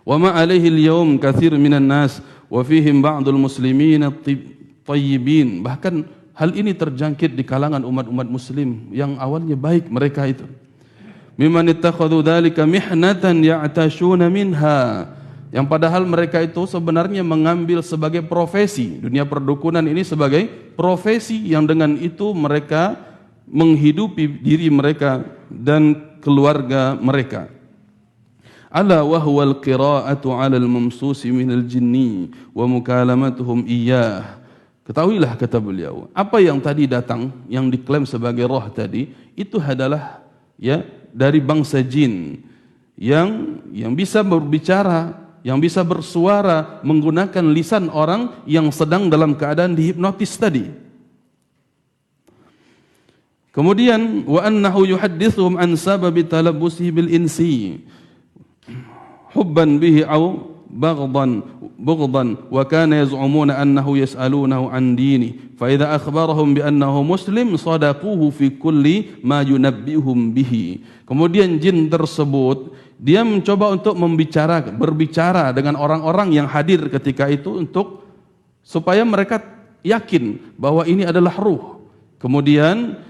Wa ma alaihi al-yawm katsir minan nas wa fihim ba'dul muslimin at-tayyibin. Bahkan hal ini terjangkit di kalangan umat-umat muslim yang awalnya baik mereka itu. Mimman ittakhadhu dzalika mihnatan ya'tashuna minha. Yang padahal mereka itu sebenarnya mengambil sebagai profesi, dunia perdukunan ini sebagai profesi yang dengan itu mereka menghidupi diri mereka dan keluarga mereka. Ala wa huwal qira'atu 'ala al-mamsusi minal jinni wa mukalamatuhum iyyah. Ketahuilah, kata beliau, apa yang tadi datang yang diklaim sebagai roh tadi itu adalah, ya, dari bangsa jin yang bisa berbicara, yang bisa bersuara menggunakan lisan orang yang sedang dalam keadaan dihipnotis tadi. Kemudian wa annahu yuhaddithuhum an sababi talabbusihi bil insi hubban bihi aw bughdan wa kana yaz'umuna annahu yas'alunahu an dini fa idza akhbarahum bi annahu muslim sadaquhu fi kulli ma yunabbihum bihi. Kemudian jin tersebut dia mencoba untuk berbicara dengan orang-orang yang hadir ketika itu untuk supaya mereka yakin bahwa ini adalah ruh. Kemudian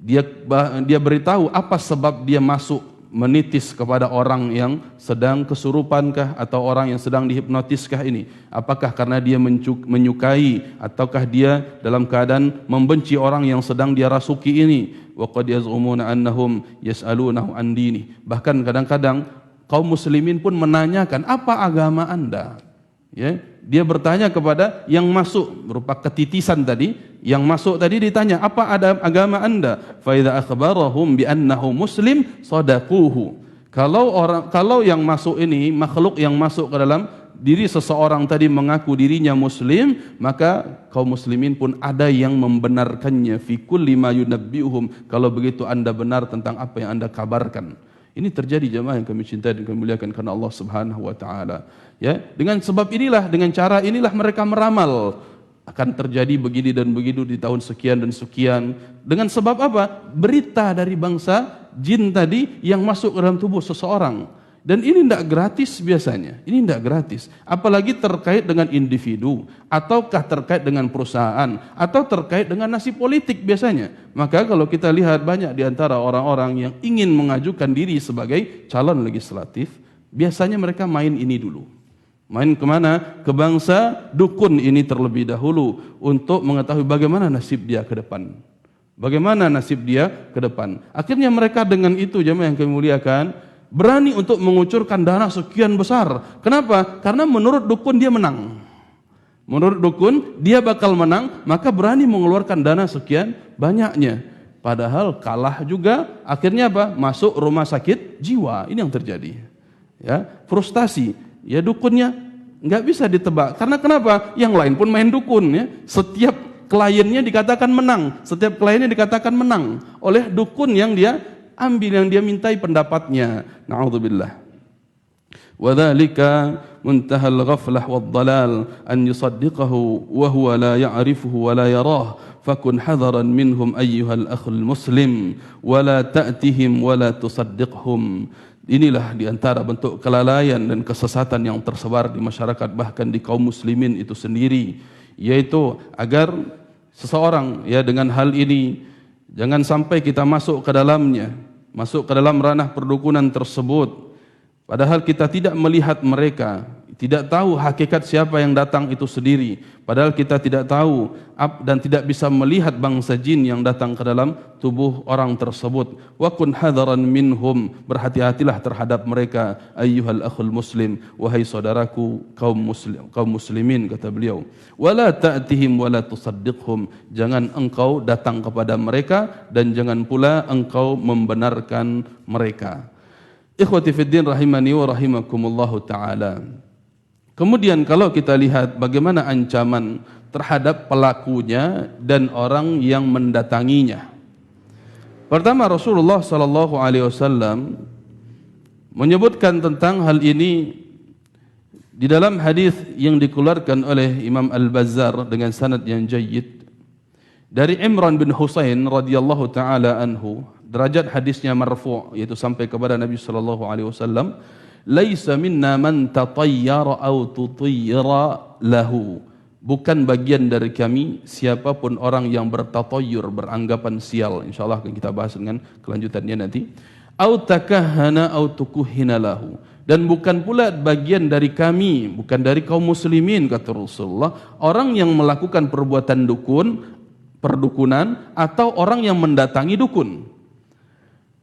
dia beritahu apa sebab dia masuk menitis kepada orang yang sedang kesurupankah atau orang yang sedang dihipnotiskah ini. Apakah karena dia menyukai ataukah dia dalam keadaan membenci orang yang sedang dia rasuki ini. Wa qad yaz'umuna annahum yas'alunahu an dini. Bahkan kadang-kadang kaum muslimin pun menanyakan, apa agama Anda? Ya, dia bertanya kepada yang masuk berupa ketitisan tadi, yang masuk tadi ditanya, apa ada agama Anda? Fa idza akhbarahum bi annahu muslim sadaquhu. Kalau yang masuk ini, makhluk yang masuk ke dalam diri seseorang tadi mengaku dirinya muslim, maka kaum muslimin pun ada yang membenarkannya. Fi kulli ma yunabbi'uhum, kalau begitu Anda benar tentang apa yang Anda kabarkan. Ini terjadi jemaah yang kami cintai dan kami muliakan karena Allah Subhanahu wa taala. Ya, dengan sebab inilah, dengan cara inilah mereka meramal akan terjadi begini dan begitu di tahun sekian dan sekian. Dengan sebab apa? Berita dari bangsa jin tadi yang masuk ke dalam tubuh seseorang. Dan ini tidak gratis biasanya, ini tidak gratis. Apalagi terkait dengan individu, ataukah terkait dengan perusahaan, atau terkait dengan nasib politik biasanya. Maka kalau kita lihat banyak di antara orang-orang yang ingin mengajukan diri sebagai calon legislatif, biasanya mereka main ini dulu. Main kemana? Ke bangsa dukun ini terlebih dahulu, untuk mengetahui bagaimana nasib dia ke depan. Bagaimana nasib dia ke depan. Akhirnya mereka dengan itu, jemaah yang kami muliakan, berani untuk mengucurkan dana sekian besar. Kenapa? Karena menurut dukun dia menang. Menurut dukun dia bakal menang, maka berani mengeluarkan dana sekian banyaknya. Padahal kalah juga, akhirnya apa? Masuk rumah sakit jiwa. Ini yang terjadi. Ya, frustasi. Ya, dukunnya nggak bisa ditebak. Karena kenapa? Yang lain pun main dukun. Ya. Setiap kliennya dikatakan menang. Setiap kliennya dikatakan menang oleh dukun yang dia ambil, yang dia mintai pendapatnya. Na'udzubillah. Wa dzalika muntahal ghaflah wad dalal an yusaddiqahu wa huwa la ya'rifuhu wa la yarah fakun hadaran minhum ayyuhal akhul muslim wa la ta'tihim wa la tusaddiqhum. Inilah diantara bentuk kelalaian dan kesesatan yang tersebar di masyarakat, bahkan di kaum muslimin itu sendiri, yaitu agar seseorang ya dengan hal ini jangan sampai kita masuk ke dalamnya, masuk ke dalam ranah perdukunan tersebut. Padahal kita tidak melihat mereka, tidak tahu hakikat siapa yang datang itu sendiri. Padahal kita tidak tahu dan tidak bisa melihat bangsa jin yang datang ke dalam tubuh orang tersebut. Wa kun hadaran minhum, berhati-hatilah terhadap mereka. Ayyuhal akhul muslim, wahai saudaraku kaum muslimin, kata beliau. Wala ta'tihim wala tusaddiqhum, jangan engkau datang kepada mereka dan jangan pula engkau membenarkan mereka. Ikhwati fiddin rahimani wa rahimakumullahu ta'ala. Kemudian kalau kita lihat bagaimana ancaman terhadap pelakunya dan orang yang mendatanginya. Pertama, Rasulullah sallallahu alaihi wasallam menyebutkan tentang hal ini di dalam hadis yang dikeluarkan oleh Imam Al-Bazzar dengan sanad yang jayyid dari Imran bin Husain radhiyallahu taala anhu. Derajat hadisnya marfu', yaitu sampai kepada Nabi sallallahu alaihi wasallam, laisa minna man tatayyara aw tutayyara lahu, bukan bagian dari kami siapapun orang yang bertatayyur, beranggapan sial. Insyaallah akan kita bahas dengan kelanjutannya nanti. Aw takahhana aw tukuhina lahu, dan bukan pula bagian dari kami, bukan dari kaum muslimin, kata Rasulullah, orang yang melakukan perbuatan dukun, perdukunan, atau orang yang mendatangi dukun.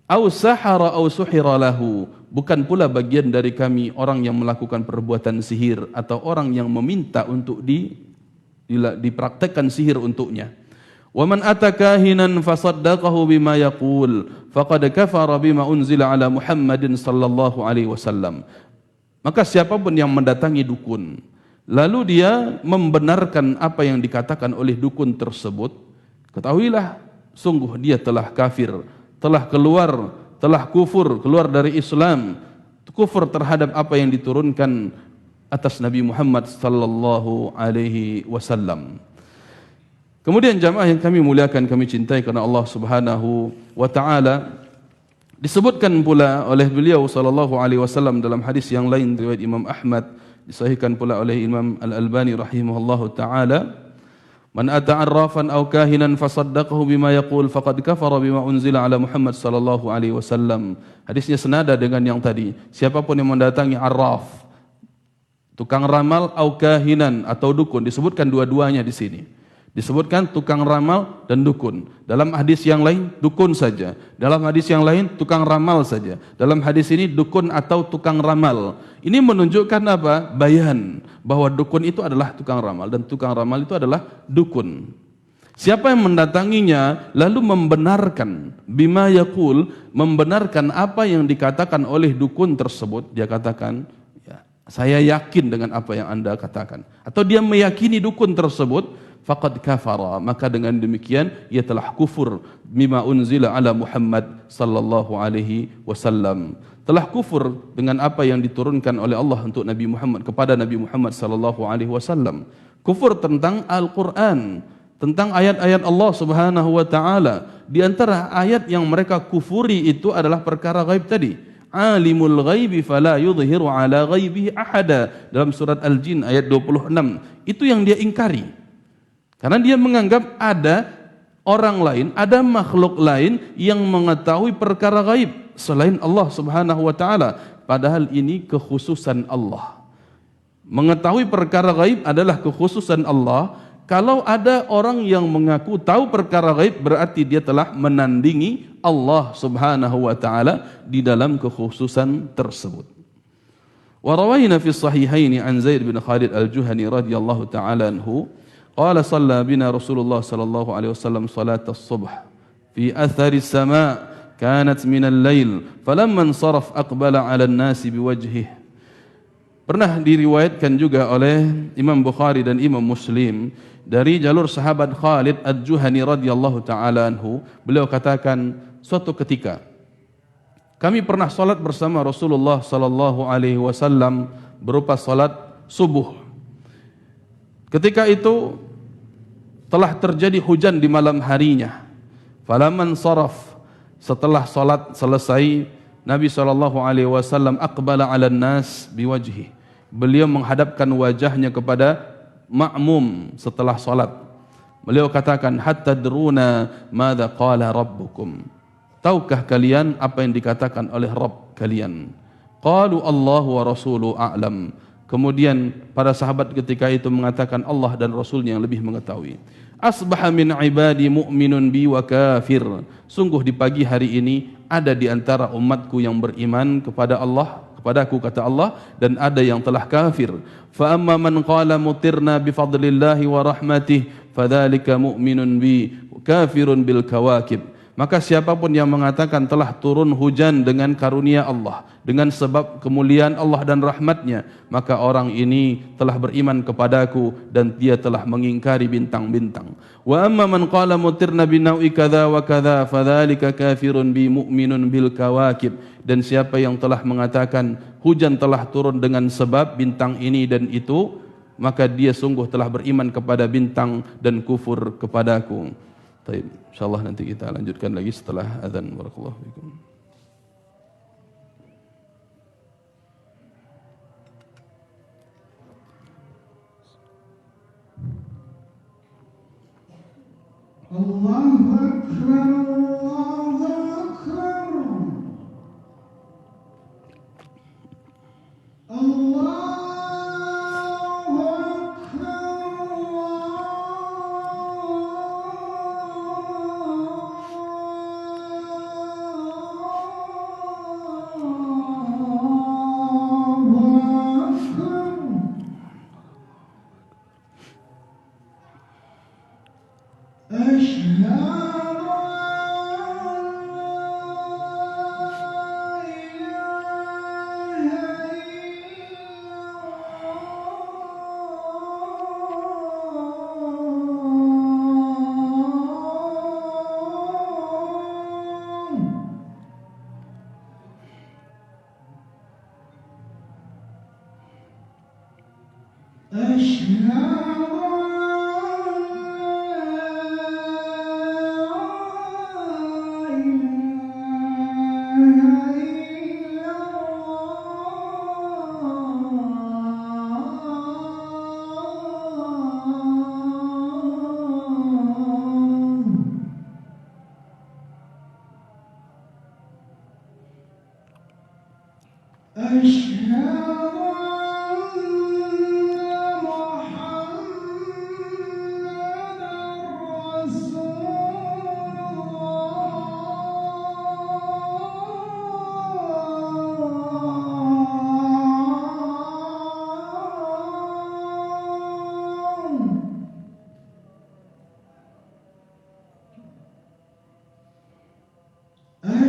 Au sahara au suhira lahu, bukan pula bagian dari kami orang yang melakukan perbuatan sihir atau orang yang meminta untuk dipraktekkan sihir untuknya. Wa man atakahinan fasaddaqahu bima yaqul faqad kafara bima unzila ala Muhammadin sallallahu alaihi wasallam. Maka siapapun yang mendatangi dukun lalu dia membenarkan apa yang dikatakan oleh dukun tersebut, ketahuilah sungguh dia telah kafir, telah kufur, keluar dari Islam, kufur terhadap apa yang diturunkan atas Nabi Muhammad sallallahu alaihi wasallam. Kemudian jamaah yang kami muliakan, kami cintai karena Allah Subhanahu wa taala, disebutkan pula oleh beliau sallallahu alaihi wasallam dalam hadis yang lain riwayat Imam Ahmad, disahihkan pula oleh Imam Al-Albani rahimahullahu taala, man ata'arrafan aw kahinan fasaddaqahu bima yaqul faqad kafara bima unzila ala Muhammad sallallahu alaihi wasallam. Hadisnya senada dengan yang tadi. Siapapun yang mendatangi arraf, tukang ramal, aw kahinan atau dukun, disebutkan dua-duanya di sini. Disebutkan tukang ramal dan dukun. Dalam hadis yang lain dukun saja. Dalam hadis yang lain tukang ramal saja. Dalam hadis ini dukun atau tukang ramal. Ini menunjukkan apa? Bayan bahwa dukun itu adalah tukang ramal dan tukang ramal itu adalah dukun. Siapa yang mendatanginya lalu membenarkan bima yaqul, membenarkan apa yang dikatakan oleh dukun tersebut, dia katakan, ya, saya yakin dengan apa yang Anda katakan, atau dia meyakini dukun tersebut, faqad kafara, maka dengan demikian ia telah kufur bima unzila ala Muhammad sallallahu alaihi wasallam. Telah kufur dengan apa yang diturunkan oleh Allah untuk Nabi Muhammad, kepada Nabi Muhammad sallallahu alaihi wasallam. Kufur tentang Al-Qur'an, tentang ayat-ayat Allah Subhanahu wa taala. Di antara ayat yang mereka kufuri itu adalah perkara gaib tadi. Alimul ghaibi fala yudhiru ala ghaibihi ahada, dalam surat Al-Jin ayat 26. Itu yang dia ingkari. Karena dia menganggap ada orang lain, ada makhluk lain yang mengetahui perkara gaib selain Allah Subhanahu wa taala, padahal ini kekhususan Allah. Mengetahui perkara gaib adalah kekhususan Allah. Kalau ada orang yang mengaku tahu perkara gaib, berarti dia telah menandingi Allah Subhanahu wa taala di dalam kekhususan tersebut. Wa rawaina fi sahihaini an Zaid bin Khalid al-Juhani radhiyallahu taala anhu qala shalla bina Rasulullah sallallahu alaihi wasallam salat as-subh fi athari as-sama' kanat min al-lail falamma insaraf aqbala 'ala an-nas biwajhihi. Pernah diriwayatkan juga oleh Imam Bukhari dan Imam Muslim dari jalur sahabat Khalid Al-Juhani radhiyallahu taala anhu, beliau katakan, suatu ketika kami pernah salat bersama Rasulullah sallallahu alaihi wasallam berupa salat subuh. Ketika itu telah terjadi hujan di malam harinya. Falamman saraf, setelah salat selesai, Nabi sallallahu alaihi wasallam aqbala 'alan nas biwajhi. Beliau menghadapkan wajahnya kepada makmum setelah salat. Beliau katakan, hatta druna madza qala rabbukum. Tahukah kalian apa yang dikatakan oleh Rabb kalian? Qalu Allahu wa rasuluhu a'lam. Kemudian para sahabat ketika itu mengatakan, Allah dan Rasulnya yang lebih mengetahui. Asbaha min ibadi mu'minun bi wa kafir. Sungguh di pagi hari ini ada di antara umatku yang beriman kepada Allah, kepadaku kata Allah, dan ada yang telah kafir. Fa amma man qala mutirna bi fadlillahi wa rahmatih fadzalika mu'minun bi kafirun bil kawakib. Maka siapapun yang mengatakan telah turun hujan dengan karunia Allah, dengan sebab kemuliaan Allah dan rahmatnya, maka orang ini telah beriman kepadaku dan dia telah mengingkari bintang-bintang. Wa amma man qala mutirna binaui kadza wa kadza fadzalika kafirun bi mu'minun bil kawakib. Dan siapa yang telah mengatakan hujan telah turun dengan sebab bintang ini dan itu, maka dia sungguh telah beriman kepada bintang dan kufur kepadaku. Baik, insyaallah nanti kita lanjutkan lagi setelah azan. Barakallahu fikum. Allahu Akbar, Allahu Akbar. Allahu Akbar.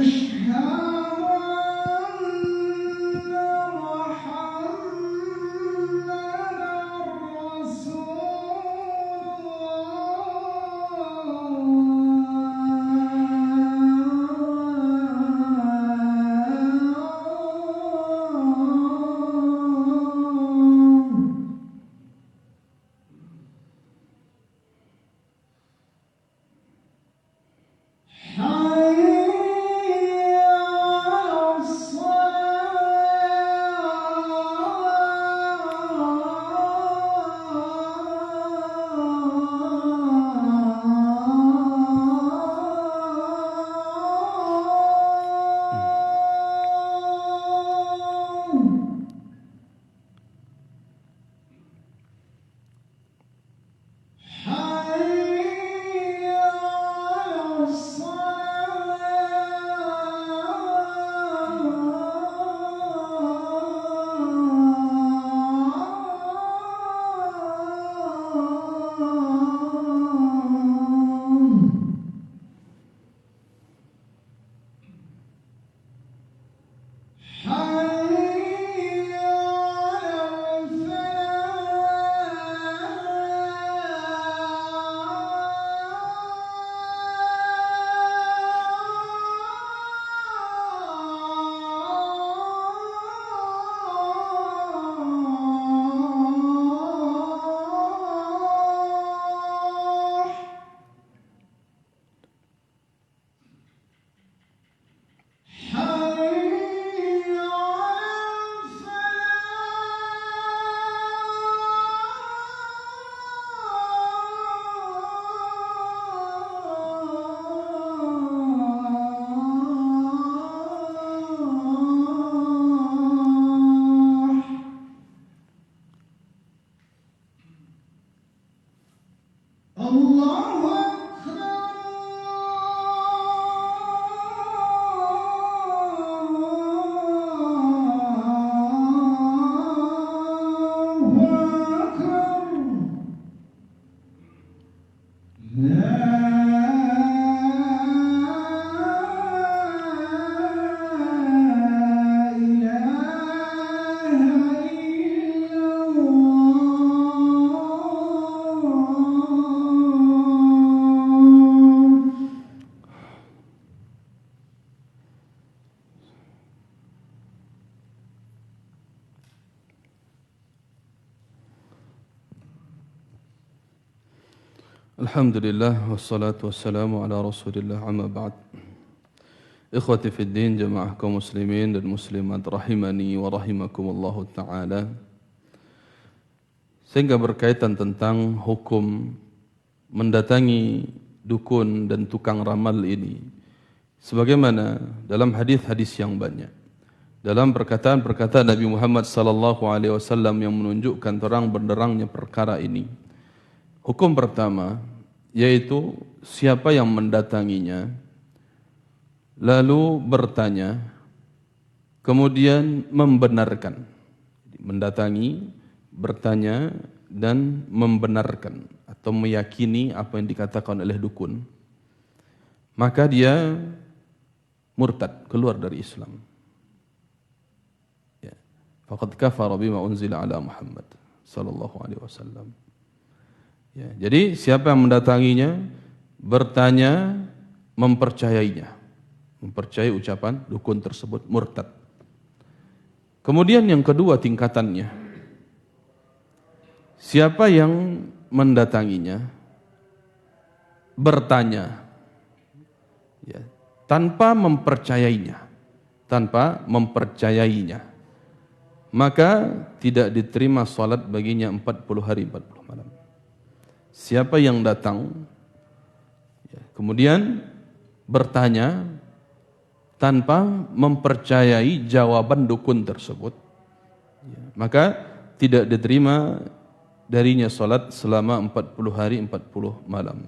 أشهد أن محمدا Alhamdulillah wassalatu wassalamu ala Rasulillah amma ba'd. Ikhwati fid din, jamaah kaum muslimin dan muslimat rahimani wa rahimakumullah taala. Sehingga berkaitan tentang hukum mendatangi dukun dan tukang ramal ini, sebagaimana dalam hadis-hadis yang banyak, dalam perkataan-perkataan Nabi Muhammad sallallahu alaihi wasallam yang menunjukkan terang benderangnya perkara ini. Hukum pertama yaitu siapa yang mendatanginya lalu bertanya kemudian membenarkan. Mendatangi, bertanya dan membenarkan atau meyakini apa yang dikatakan oleh dukun, maka dia murtad, keluar dari Islam. Ya. Faqad kafara bima unzila ala Muhammad sallallahu alaihi wasallam. Ya, jadi siapa yang mendatanginya, bertanya, mempercayainya, mempercayai ucapan dukun tersebut, murtad. Kemudian yang kedua tingkatannya, siapa yang mendatanginya, bertanya, ya, tanpa mempercayainya, maka tidak diterima salat baginya 40 hari 40 malam. Siapa yang datang, ya, kemudian bertanya tanpa mempercayai jawaban dukun tersebut, ya, maka tidak diterima darinya salat selama 40 hari 40 malam.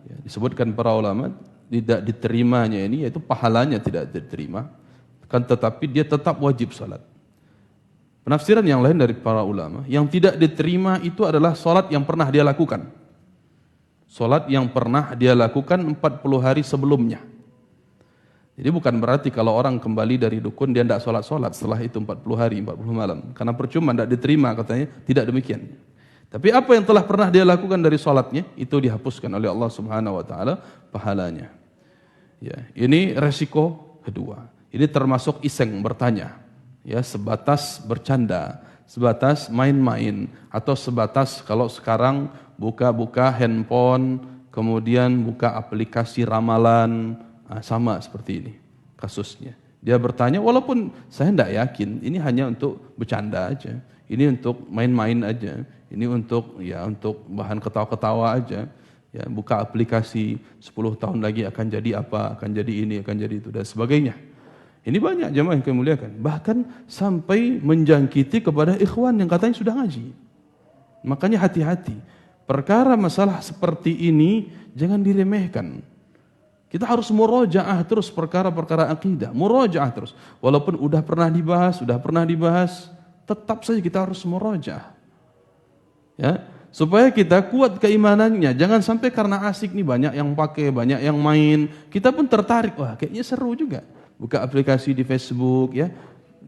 Ya, disebutkan para ulama tidak diterimanya ini yaitu pahalanya tidak diterima, kan tetapi dia tetap wajib salat. Penafsiran yang lain dari para ulama, yang tidak diterima itu adalah salat yang pernah dia lakukan. Salat yang pernah dia lakukan 40 hari sebelumnya. Jadi bukan berarti kalau orang kembali dari dukun dia tidak salat-salat setelah itu 40 hari 40 malam. Karena percuma, tidak diterima katanya, tidak demikian. Tapi apa yang telah pernah dia lakukan dari salatnya, itu dihapuskan oleh Allah Subhanahu wa taala pahalanya. Ya, ini resiko kedua. Ini termasuk iseng bertanya. Ya, sebatas bercanda, sebatas main-main, atau sebatas kalau sekarang buka-buka handphone, kemudian buka aplikasi ramalan, sama seperti ini kasusnya. Dia bertanya, walaupun saya tidak yakin, ini hanya untuk bercanda aja, ini untuk main-main aja, ini untuk bahan ketawa-ketawa aja. Ya, buka aplikasi 10 tahun lagi akan jadi apa, akan jadi ini, akan jadi itu dan sebagainya. Ini banyak jemaah yang kami muliakan. Bahkan sampai menjangkiti kepada ikhwan yang katanya sudah ngaji. Makanya hati-hati. Perkara masalah seperti ini jangan diremehkan. Kita harus murojaah terus perkara-perkara akidah. Murojaah terus. Walaupun udah pernah dibahas, tetap saja kita harus murojaah. Ya, supaya kita kuat keimanannya. Jangan sampai karena asik nih banyak yang pakai, banyak yang main, kita pun tertarik. Wah, kayaknya seru juga. Buka aplikasi di Facebook, ya,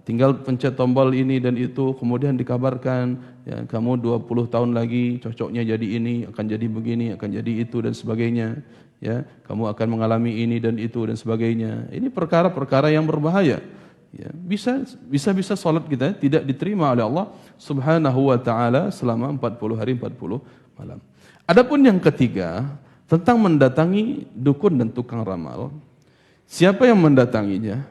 tinggal pencet tombol ini dan itu, kemudian dikabarkan, ya, kamu 20 tahun lagi cocoknya jadi ini, akan jadi begini, akan jadi itu dan sebagainya, ya, kamu akan mengalami ini dan itu dan sebagainya. Ini perkara-perkara yang berbahaya. Ya, bisa salat kita tidak diterima oleh Allah Subhanahu wa taala selama 40 hari 40 malam. Adapun yang ketiga, tentang mendatangi dukun dan tukang ramal. Siapa yang mendatanginya,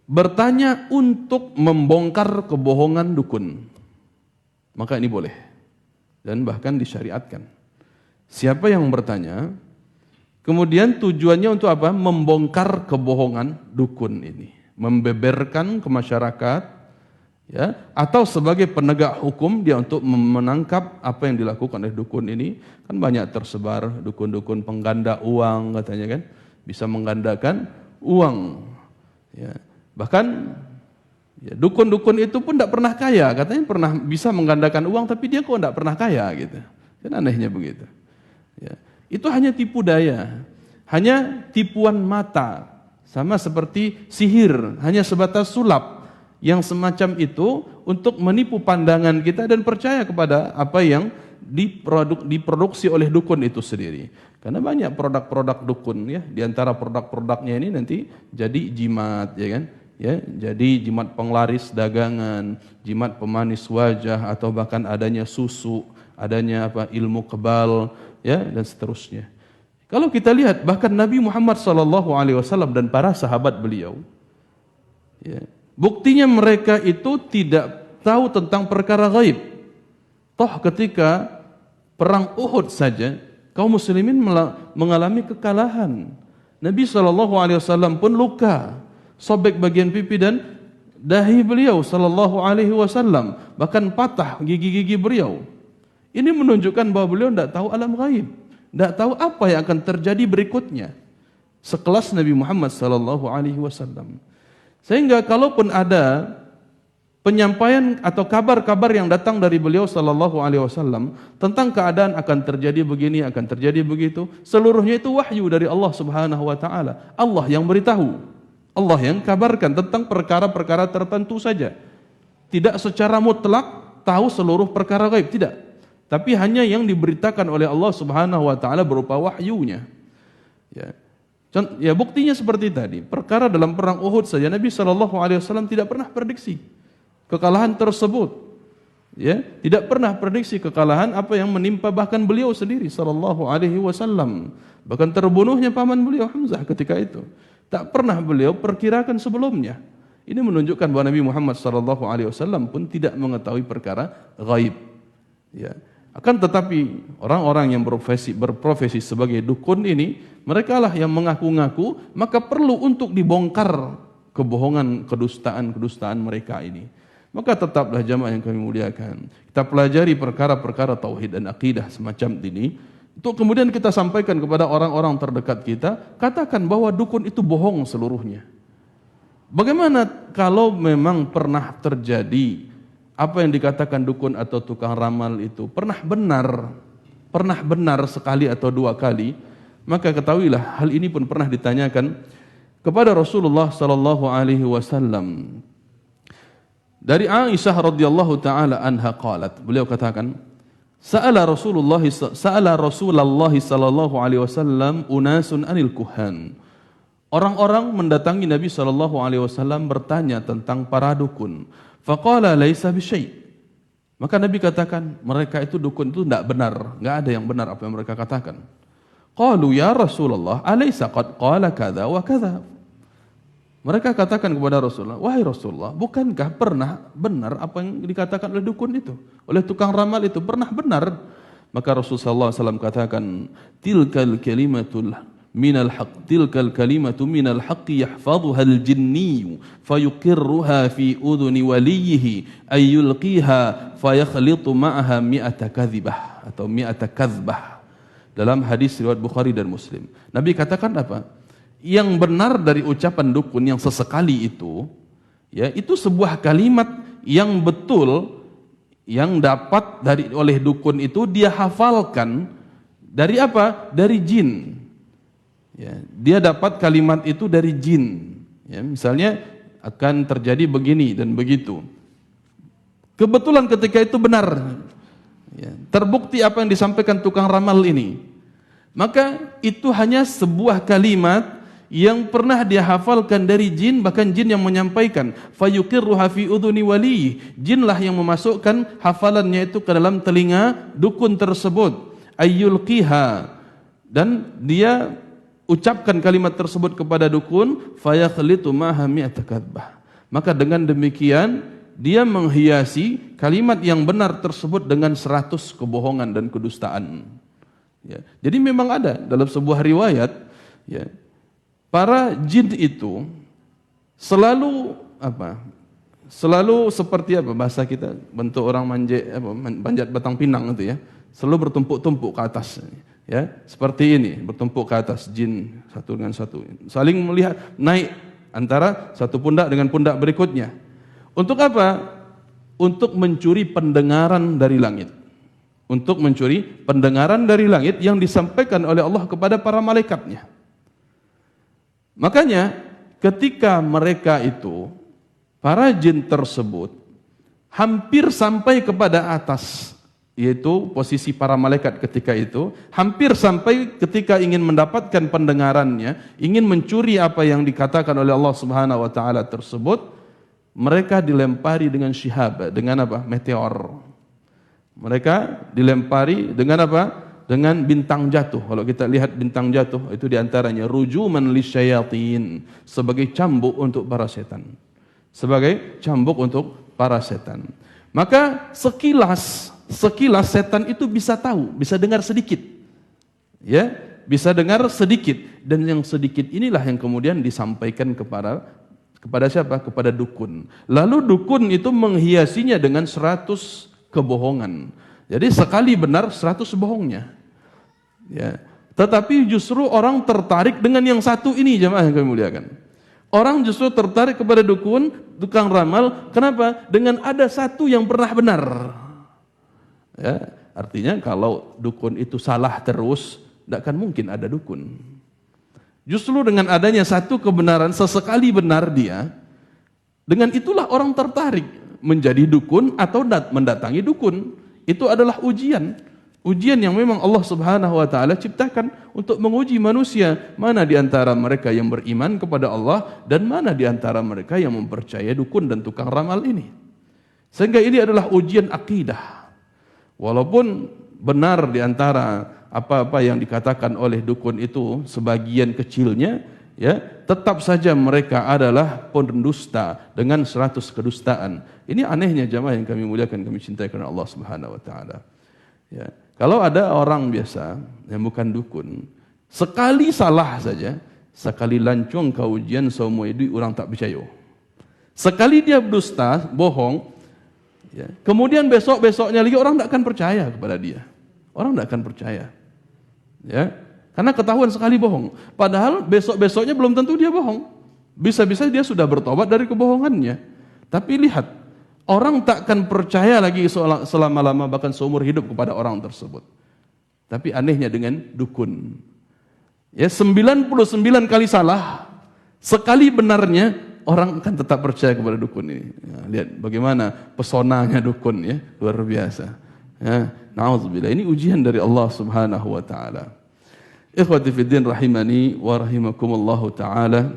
bertanya untuk membongkar kebohongan dukun, maka ini boleh dan bahkan disyariatkan. Siapa yang bertanya, kemudian tujuannya untuk apa? Membongkar kebohongan dukun ini, membeberkan ke masyarakat, ya, atau sebagai penegak hukum dia untuk menangkap apa yang dilakukan oleh dukun ini. Kan banyak tersebar dukun-dukun pengganda uang katanya kan, bisa menggandakan uang, ya. Bahkan ya, dukun-dukun itu pun tidak pernah kaya, katanya pernah bisa menggandakan uang tapi dia kok tidak pernah kaya gitu. Kan anehnya begitu. Ya. Itu hanya tipu daya, hanya tipuan mata, sama seperti sihir, hanya sebatas sulap yang semacam itu untuk menipu pandangan kita dan percaya kepada apa yang diproduksi oleh dukun itu sendiri. Karena banyak produk-produk dukun, ya, di antara produk-produknya ini nanti jadi jimat, ya kan? Ya, jadi jimat penglaris dagangan, jimat pemanis wajah, atau bahkan adanya susu, adanya ilmu kebal, ya, dan seterusnya. Kalau kita lihat bahkan Nabi Muhammad SAW dan para sahabat beliau, ya, buktinya mereka itu tidak tahu tentang perkara gaib. Toh ketika perang Uhud saja kaum muslimin mengalami kekalahan. Nabi SAW pun luka, sobek bagian pipi dan dahi beliau SAW, bahkan patah gigi-gigi beliau. Ini menunjukkan bahwa beliau tidak tahu alam gaib, tidak tahu apa yang akan terjadi berikutnya. Sekelas Nabi Muhammad SAW. Sehingga kalaupun ada penyampaian atau kabar-kabar yang datang dari beliau SAW tentang keadaan akan terjadi begini, akan terjadi begitu, seluruhnya itu wahyu dari Allah Subhanahu wa taala. Allah yang beritahu, Allah yang kabarkan tentang perkara-perkara tertentu saja. Tidak secara mutlak tahu seluruh perkara gaib, tidak. Tapi hanya yang diberitakan oleh Allah Subhanahu wa taala berupa wahyunya. Ya, buktinya seperti tadi. Perkara dalam perang Uhud saja Nabi SAW tidak pernah prediksi kekalahan tersebut, ya, tidak pernah prediksi kekalahan apa yang menimpa bahkan beliau sendiri SAW. Bahkan terbunuhnya paman beliau Hamzah ketika itu tak pernah beliau perkirakan sebelumnya. Ini menunjukkan bahwa Nabi Muhammad SAW pun tidak mengetahui perkara gaib, ya. Akan tetapi orang-orang yang berprofesi sebagai dukun ini, mereka lah yang mengaku-ngaku, maka perlu untuk dibongkar kebohongan, kedustaan mereka ini. Maka tetaplah jamaah yang kami muliakan, kita pelajari perkara-perkara tauhid dan akidah semacam ini, untuk kemudian kita sampaikan kepada orang-orang terdekat kita, katakan bahwa dukun itu bohong seluruhnya. Bagaimana kalau memang pernah terjadi apa yang dikatakan dukun atau tukang ramal itu pernah benar sekali atau dua kali, maka ketahuilah hal ini pun pernah ditanyakan kepada Rasulullah SAW. Dari Aisyah radhiyallahu taala anha qalat, beliau katakan, Sa'ala Rasulullah sallallahu alaihi wasallam unasun anil kuhan. Orang-orang mendatangi Nabi sallallahu alaihi wasallam bertanya tentang para dukun. Faqala laisa bisyai'. Maka Nabi katakan, mereka itu dukun itu tidak benar, enggak ada yang benar apa yang mereka katakan. Qalu ya Rasulullah, alaysa qad qala kadza wa kadza. Mereka katakan kepada Rasulullah, wahai Rasulullah, bukankah pernah benar apa yang dikatakan oleh dukun itu, oleh tukang ramal itu, pernah benar? Maka Rasulullah SAW katakan, tilkal kalimatul minal haqq, tilkal kalimatu minal haqqi yahfazuha al-jinni fayuqirruha fi udhuni waliyhi ayyulqiha fayakhlitu ma'aha mi'ata kadhibah atau mi'ata kadhbah. Dalam hadis riwayat Bukhari dan Muslim, Nabi katakan apa? Yang benar dari ucapan dukun yang sesekali itu, ya, itu sebuah kalimat yang betul, yang dapat oleh dukun itu dia hafalkan dari apa? Dari jin. Ya, dia dapat kalimat itu dari jin. Ya, misalnya akan terjadi begini dan begitu. Kebetulan ketika itu benar, ya, terbukti apa yang disampaikan tukang ramal ini. Maka itu hanya sebuah kalimat yang pernah dia hafalkan dari jin, bahkan jin yang menyampaikan. Fayuqirruha fi udhuni wali, jinlah yang memasukkan hafalannya itu ke dalam telinga dukun tersebut. Ayyulqiha, dan dia ucapkan kalimat tersebut kepada dukun. Fayakhlitu ma'aha mi'ata kadhbah. Maka dengan demikian dia menghiasi kalimat yang benar tersebut dengan 100 kebohongan dan kedustaan. Ya. Jadi memang ada dalam sebuah riwayat, ya, para jin itu selalu Selalu seperti apa bahasa kita, bentuk orang manjat batang pinang itu ya. Selalu bertumpuk-tumpuk ke atas. Ya, seperti ini, bertumpuk ke atas, jin satu dengan satu. Saling melihat naik antara satu pundak dengan pundak berikutnya. Untuk apa? Untuk mencuri pendengaran dari langit. Untuk mencuri pendengaran dari langit yang disampaikan oleh Allah kepada para malaikatnya. Makanya ketika mereka itu, para jin tersebut hampir sampai kepada atas, yaitu posisi para malaikat ketika itu, hampir sampai ketika ingin mendapatkan pendengarannya, ingin mencuri apa yang dikatakan oleh Allah Subhanahu wa taala tersebut, mereka dilempari dengan syihab, dengan apa? Meteor. Mereka dilempari dengan apa? Dengan bintang jatuh. Kalau kita lihat bintang jatuh, itu diantaranya rujuman lisyayatin, sebagai cambuk untuk para setan. Sebagai cambuk untuk para setan. Maka sekilas setan itu bisa tahu, bisa dengar sedikit. Ya, bisa dengar sedikit, dan yang sedikit inilah yang kemudian disampaikan kepada siapa? Kepada dukun. Lalu dukun itu menghiasinya dengan 100 kebohongan. Jadi sekali benar 100 bohongnya. Ya. Tetapi justru orang tertarik dengan yang satu ini, jemaah yang kami muliakan. Orang justru tertarik kepada dukun, tukang ramal. Kenapa? Dengan ada satu yang pernah benar. Ya, artinya kalau dukun itu salah terus, tidak akan mungkin ada dukun. Justru dengan adanya satu kebenaran, sesekali benar dia, dengan itulah orang tertarik menjadi dukun atau mendatangi dukun. Itu adalah ujian. Ujian yang memang Allah Subhanahu wa taala ciptakan untuk menguji manusia, mana di antara mereka yang beriman kepada Allah dan mana di antara mereka yang mempercayai dukun dan tukang ramal ini. Sehingga ini adalah ujian akidah. Walaupun benar di antara apa-apa yang dikatakan oleh dukun itu sebagian kecilnya, ya, tetap saja mereka adalah pendusta dengan 100 kedustaan. Ini anehnya jamaah yang kami muliakan, kami cintai karena Allah Subhanahu wa taala. Ya. Kalau ada orang biasa yang bukan dukun, sekali salah saja, sekali lancung ke ujian semua itu orang tak percaya. Sekali dia dusta, bohong, ya, kemudian besok-besoknya lagi orang tak akan percaya kepada dia. Orang tak akan percaya. Ya. Karena ketahuan sekali bohong. Padahal besok-besoknya belum tentu dia bohong. Bisa-bisa dia sudah bertobat dari kebohongannya. Tapi lihat, orang tak akan percaya lagi selama-lama, bahkan seumur hidup kepada orang tersebut. Tapi anehnya dengan dukun. Ya, 99 kali salah, sekali benarnya, orang akan tetap percaya kepada dukun ini. Ya, lihat bagaimana pesonanya dukun, ya, luar biasa. Ya, na'udzubillah, ini ujian dari Allah Subhanahu wa taala. Ikhwati fiddin rahimani wa rahimakumullahu taala.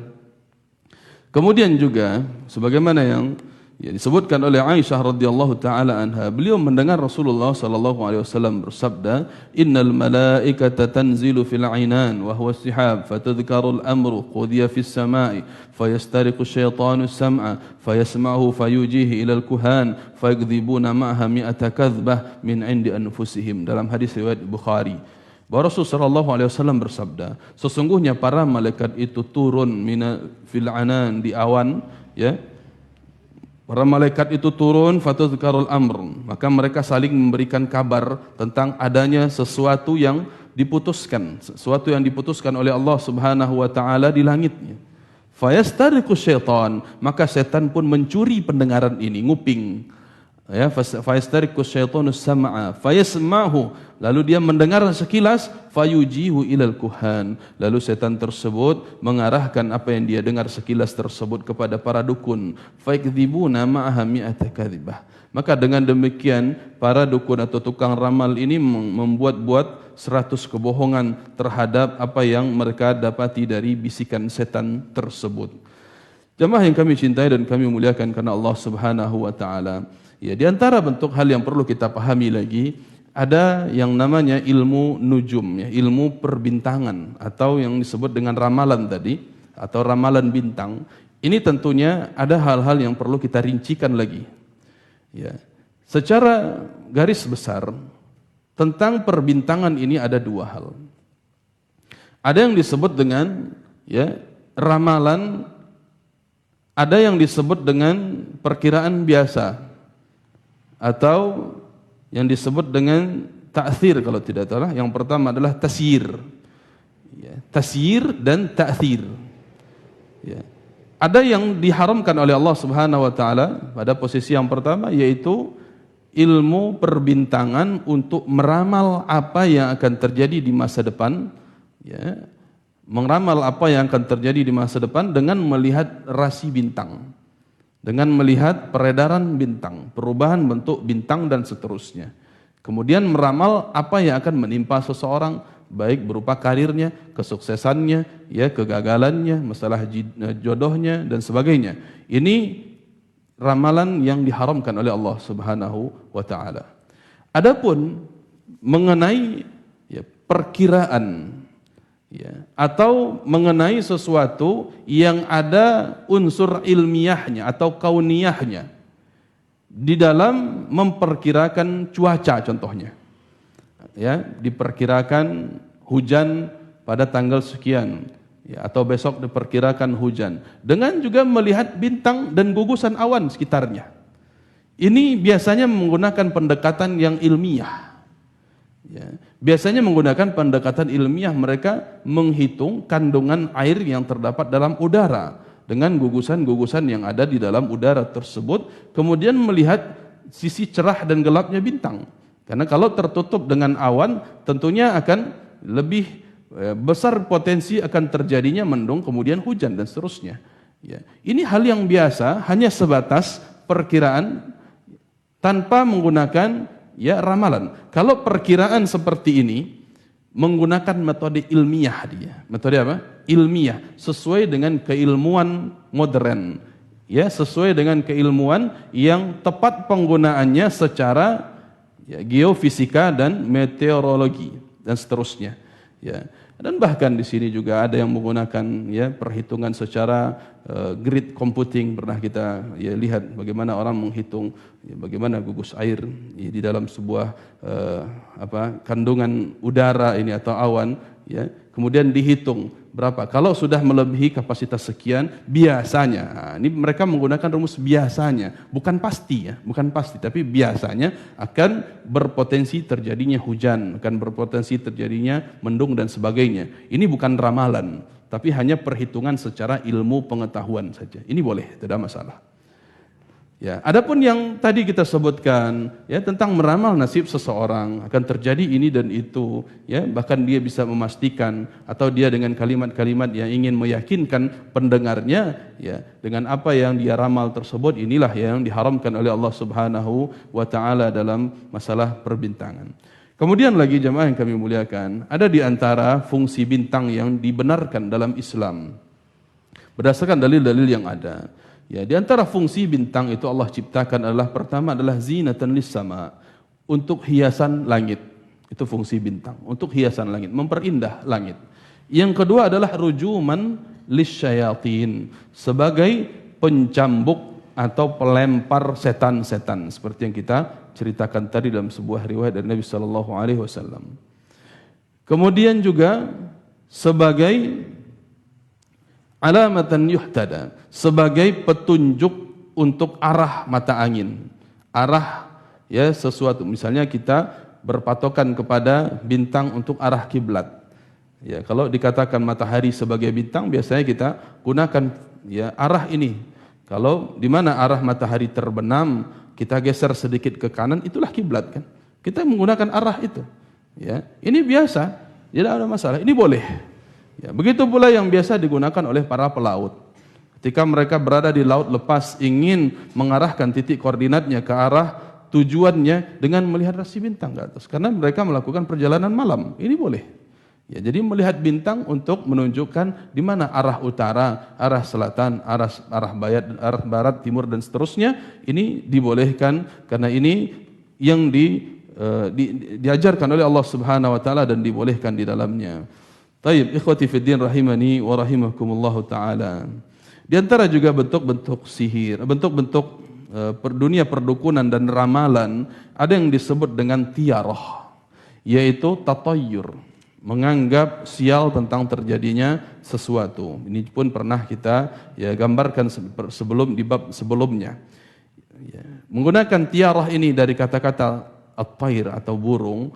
Kemudian juga sebagaimana yang disebutkan oleh Aisyah radhiyallahu taala anha, beliau mendengar Rasulullah sallallahu alaihi wasallam bersabda, "Innal malaikata tanzilu fil 'inan wa huwa as-sihab, fatadhkaru al-amru qudiya fis sama'i, fayastariqu asy-syaitanu as-sam'a, fayasma'uhu fayujihi ila al-kuhan, fayakdhibuna ma'aha mi'ata kadhbah min 'indi anfusihim." Dalam hadis riwayat Bukhari, bahwa Rasul sallallahu alaihi wasallam bersabda, sesungguhnya para malaikat itu turun fil 'anan, di awan, ya. Para malaikat itu turun, fatadhkarul amr, maka mereka saling memberikan kabar tentang adanya sesuatu yang diputuskan, sesuatu yang diputuskan oleh Allah Subhanahu wa taala di langitnya. Fayastariqu syaitan, maka setan pun mencuri pendengaran ini, nguping. Ya, fayastariqu syaitanu sam'a, fayasma'hu, lalu dia mendengar sekilas, fayujihu ilal kuhan, lalu setan tersebut mengarahkan apa yang dia dengar sekilas tersebut kepada para dukun, fayakdzibuna ma'aha mi'ata kadzibah. Maka dengan demikian para dukun atau tukang ramal ini membuat-buat 100 kebohongan terhadap apa yang mereka dapati dari bisikan setan tersebut. Jemaah yang kami cintai dan kami muliakan karena Allah Subhanahu wa taala. Ya, di antara bentuk hal yang perlu kita pahami lagi, ada yang namanya ilmu nujum, ya, ilmu perbintangan atau yang disebut dengan ramalan tadi atau ramalan bintang. Ini tentunya ada hal-hal yang perlu kita rincikan lagi. Ya. Secara garis besar tentang perbintangan ini ada dua hal. Ada yang disebut dengan, ya, ramalan, ada yang disebut dengan perkiraan biasa, atau yang disebut dengan ta'thir kalau tidak salah. Yang pertama adalah tasyir, ya, tasyir dan ta'thir. Ya. Ada yang diharamkan oleh Allah Subhanahu wa taala pada posisi yang pertama, yaitu ilmu perbintangan untuk meramal apa yang akan terjadi di masa depan, ya, meramal apa yang akan terjadi di masa depan dengan melihat rasi bintang, dengan melihat peredaran bintang, perubahan bentuk bintang dan seterusnya. Kemudian meramal apa yang akan menimpa seseorang, baik berupa karirnya, kesuksesannya, ya, kegagalannya, masalah jodohnya dan sebagainya. Ini ramalan yang diharamkan oleh Allah Subhanahu wa taala. Adapun mengenai perkiraan atau mengenai sesuatu yang ada unsur ilmiahnya atau kauniyahnya di dalam memperkirakan cuaca contohnya. Diperkirakan hujan pada tanggal sekian atau besok diperkirakan hujan dengan juga melihat bintang dan gugusan awan sekitarnya. Ini biasanya menggunakan pendekatan yang ilmiah. Biasanya menggunakan pendekatan ilmiah, mereka menghitung kandungan air yang terdapat dalam udara dengan gugusan-gugusan yang ada di dalam udara tersebut, kemudian melihat sisi cerah dan gelapnya bintang. Karena kalau tertutup dengan awan, tentunya akan lebih besar potensi akan terjadinya mendung, kemudian hujan dan seterusnya. Ini hal yang biasa, hanya sebatas perkiraan tanpa menggunakan ramalan. Kalau perkiraan seperti ini menggunakan metode ilmiah dia. Metode apa? Ilmiah, sesuai dengan keilmuan modern. Sesuai dengan keilmuan yang tepat penggunaannya secara geofisika dan meteorologi dan seterusnya. Dan bahkan di sini juga ada yang menggunakan perhitungan secara grid computing. Pernah kita lihat bagaimana orang menghitung bagaimana gugus air di dalam sebuah kandungan udara ini atau awan, kemudian dihitung berapa. Kalau sudah melebihi kapasitas sekian, biasanya, ini mereka menggunakan rumus biasanya, bukan pasti bukan pasti, tapi biasanya akan berpotensi terjadinya hujan, akan berpotensi terjadinya mendung dan sebagainya. Ini bukan ramalan, tapi hanya perhitungan secara ilmu pengetahuan saja. Ini boleh, tidak masalah. Adapun yang tadi kita sebutkan tentang meramal nasib seseorang, akan terjadi ini dan itu, bahkan dia bisa memastikan atau dia dengan kalimat-kalimat yang ingin meyakinkan pendengarnya dengan apa yang dia ramal tersebut, inilah yang diharamkan oleh Allah Subhanahu wa taala dalam masalah perbintangan. Kemudian lagi jemaah yang kami muliakan, ada di antara fungsi bintang yang dibenarkan dalam Islam berdasarkan dalil-dalil yang ada. Di antara fungsi bintang itu Allah ciptakan adalah, pertama adalah zinatan lis sama, untuk hiasan langit. Itu fungsi bintang, untuk hiasan langit, memperindah langit. Yang kedua adalah rujuman lisyayatin, sebagai pencambuk atau pelempar setan-setan, seperti yang kita ceritakan tadi dalam sebuah riwayat dari Nabi sallallahu alaihi wasallam. Kemudian juga sebagai alamatan yuhtada, sebagai petunjuk untuk arah mata angin, arah sesuatu. Misalnya kita berpatokan kepada bintang untuk arah kiblat. Kalau dikatakan matahari sebagai bintang, biasanya kita gunakan arah ini. Kalau di mana arah matahari terbenam, kita geser sedikit ke kanan, itulah kiblat kan. Kita menggunakan arah itu. Ini biasa, tidak ada masalah. Ini boleh. Begitu pula yang biasa digunakan oleh para pelaut. Ketika mereka berada di laut lepas, ingin mengarahkan titik koordinatnya ke arah tujuannya dengan melihat rasi bintang ke atas, karena mereka melakukan perjalanan malam. Ini boleh. Jadi melihat bintang untuk menunjukkan di mana arah utara, arah selatan, arah barat, timur dan seterusnya. Ini dibolehkan karena ini yang diajarkan oleh Allah Subhanahu wa taala dan dibolehkan di dalamnya. Taib, ikhwati fiddin rahimani wa rahimakumullahu ta'ala. Di antara juga bentuk-bentuk sihir, bentuk-bentuk dunia perdukunan dan ramalan, ada yang disebut dengan tiarah, yaitu tatayyur, menganggap sial tentang terjadinya sesuatu. Ini pun pernah kita gambarkan sebelum di bab sebelumnya. Menggunakan tiarah ini dari kata-kata at-tair atau burung,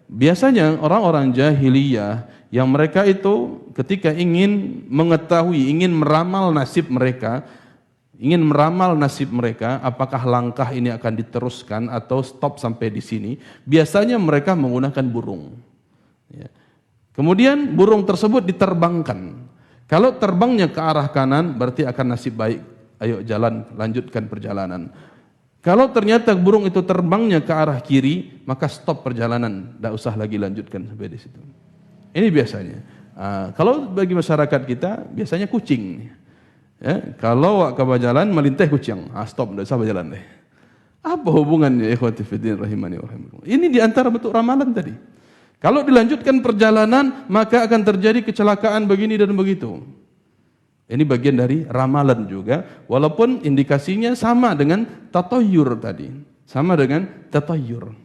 biasanya orang-orang jahiliyah yang mereka itu ketika ingin mengetahui, ingin meramal nasib mereka, apakah langkah ini akan diteruskan atau stop sampai di sini, biasanya mereka menggunakan burung. Kemudian burung tersebut diterbangkan. Kalau terbangnya ke arah kanan, berarti akan nasib baik. Ayo jalan, lanjutkan perjalanan. Kalau ternyata burung itu terbangnya ke arah kiri, maka stop perjalanan, tidak usah lagi lanjutkan sampai di situ. Ini biasanya. Kalau bagi masyarakat kita, biasanya kucing. Kalau ke jalan melinteh kucing, stop, tidak usah berjalan deh. Apa hubungannya ikhwati fiddin rahimani wa rahimakumullah? Ini di antara bentuk ramalan tadi. Kalau dilanjutkan perjalanan, maka akan terjadi kecelakaan begini dan begitu. Ini bagian dari ramalan juga, walaupun indikasinya sama dengan tatayyur tadi. Sama dengan tatayyur.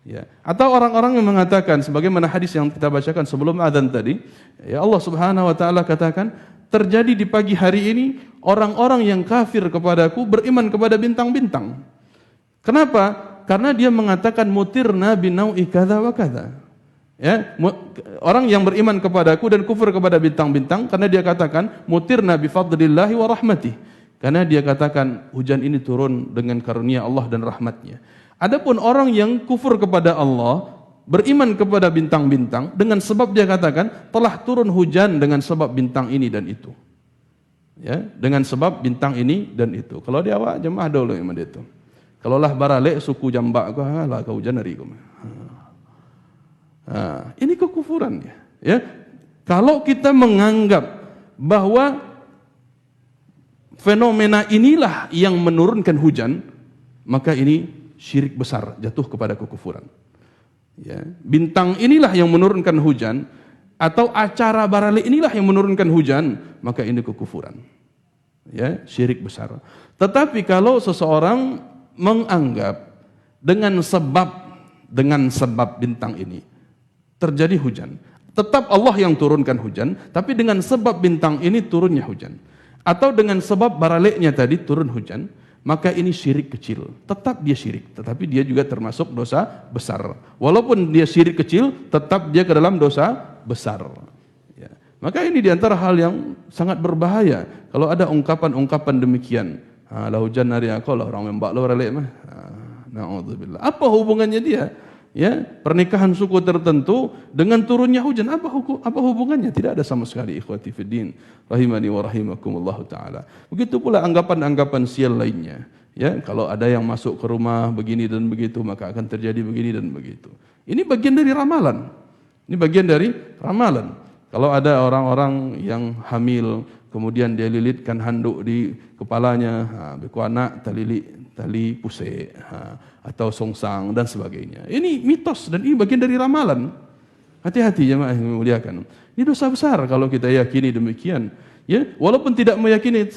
Ya. Atau orang-orang yang mengatakan, sebagaimana hadis yang kita bacakan sebelum adzan tadi, ya Allah Subhanahu wa taala katakan, terjadi di pagi hari ini orang-orang yang kafir kepadaku beriman kepada bintang-bintang. Kenapa? Karena dia mengatakan mutirna binau'i kadza wa kadza. Ya, orang yang beriman kepadaku dan kufur kepada bintang-bintang karena dia katakan mutirna bi fadlillahi wa rahmatih. Karena dia katakan hujan ini turun dengan karunia Allah dan rahmatnya. Adapun orang yang kufur kepada Allah, beriman kepada bintang-bintang dengan sebab dia katakan telah turun hujan dengan sebab bintang ini dan itu. Ya, dengan sebab bintang ini dan itu. Kalau dia awak jemaah dulu yang itu. Kalau lah barale suku jambak ko lah kau hujan hari ko. Ini kekufuran ya. Kalau kita menganggap bahwa fenomena inilah yang menurunkan hujan, maka ini syirik besar, jatuh kepada kekufuran. Ya, bintang inilah yang menurunkan hujan, atau acara barale inilah yang menurunkan hujan, maka ini kekufuran. Ya, syirik besar. Tetapi kalau seseorang menganggap dengan sebab bintang ini terjadi hujan, tetap Allah yang turunkan hujan, tapi dengan sebab bintang ini turunnya hujan, atau dengan sebab baraleknya tadi turun hujan, maka ini syirik kecil. Tetap dia syirik, tetapi dia juga termasuk dosa besar. Walaupun dia syirik kecil, tetap dia ke dalam dosa besar. Ya. Maka ini diantara hal yang sangat berbahaya. Kalau ada ungkapan-ungkapan demikian, lah hujan hari aku lah orang membak lo baralek mah. Na'udzubillah. Apa hubungannya dia? Ya, pernikahan suku tertentu dengan turunnya hujan, apa hubungannya? Tidak ada sama sekali, ikhwati fiddin rahimani wa rahimakumullah taala. Begitu pula anggapan-anggapan sial lainnya. Ya, kalau ada yang masuk ke rumah begini dan begitu, maka akan terjadi begini dan begitu. Ini bagian dari ramalan. Ini bagian dari ramalan. Kalau ada orang-orang yang hamil, kemudian dia lilitkan handuk di kepalanya, beku anak tali pusek, atau songsang dan sebagainya. Ini mitos dan ini bagian dari ramalan. Hati-hati jemaah yang memuliakan. Ini dosa besar kalau kita yakini demikian. Ya, walaupun tidak meyakini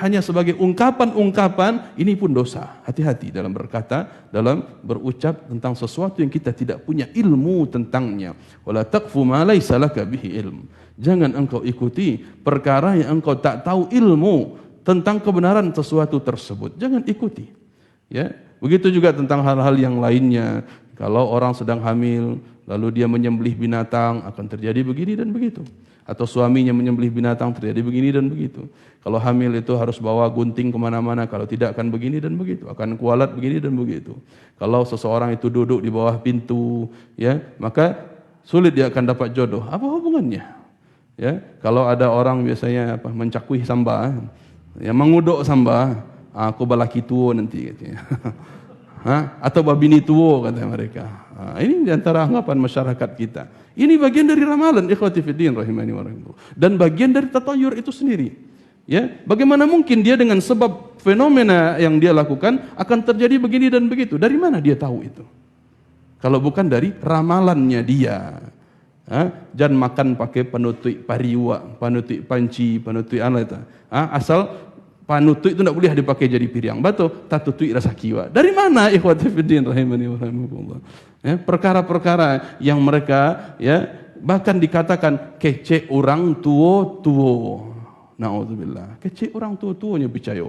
hanya sebagai ungkapan-ungkapan, ini pun dosa. Hati-hati dalam berkata, dalam berucap tentang sesuatu yang kita tidak punya ilmu tentangnya. Wala taqfu ma laysa laka bihi ilm. Jangan engkau ikuti perkara yang engkau tak tahu ilmu tentang kebenaran sesuatu tersebut. Jangan ikuti. Ya, begitu juga tentang hal-hal yang lainnya. Kalau orang sedang hamil, lalu dia menyembelih binatang, akan terjadi begini dan begitu. Atau suaminya menyembelih binatang, terjadi begini dan begitu. Kalau hamil itu harus bawa gunting kemana-mana, kalau tidak akan begini dan begitu. Akan kualat begini dan begitu. Kalau seseorang itu duduk di bawah pintu, ya, maka sulit dia akan dapat jodoh. Apa hubungannya? Ya, kalau ada orang biasanya mencakuih samba, ya, menguduk samba, aku balaki tuo nanti katanya. Atau babini tuo kata mereka. Ini diantara anggapan masyarakat kita. Ini bagian dari ramalan, ikhwati fiddin rahimani wa rahimakumullah. Dan bagian dari tatayur itu sendiri. Ya, bagaimana mungkin dia dengan sebab fenomena yang dia lakukan akan terjadi begini dan begitu? Dari mana dia tahu itu? Kalau bukan dari ramalannya dia. Jangan makan pakai panutup pariwa, panutup panci, panutup apa itu. Asal panutup itu tidak boleh dipakai jadi piring. Betul, tatutup rasa kiwa. Dari mana ikhwati fiddin rahimani wa rahimakumullah? Ya, perkara-perkara yang mereka, ya, bahkan dikatakan kece orang tua. Na'udzubillah. Kece orang tua-tuanya percaya.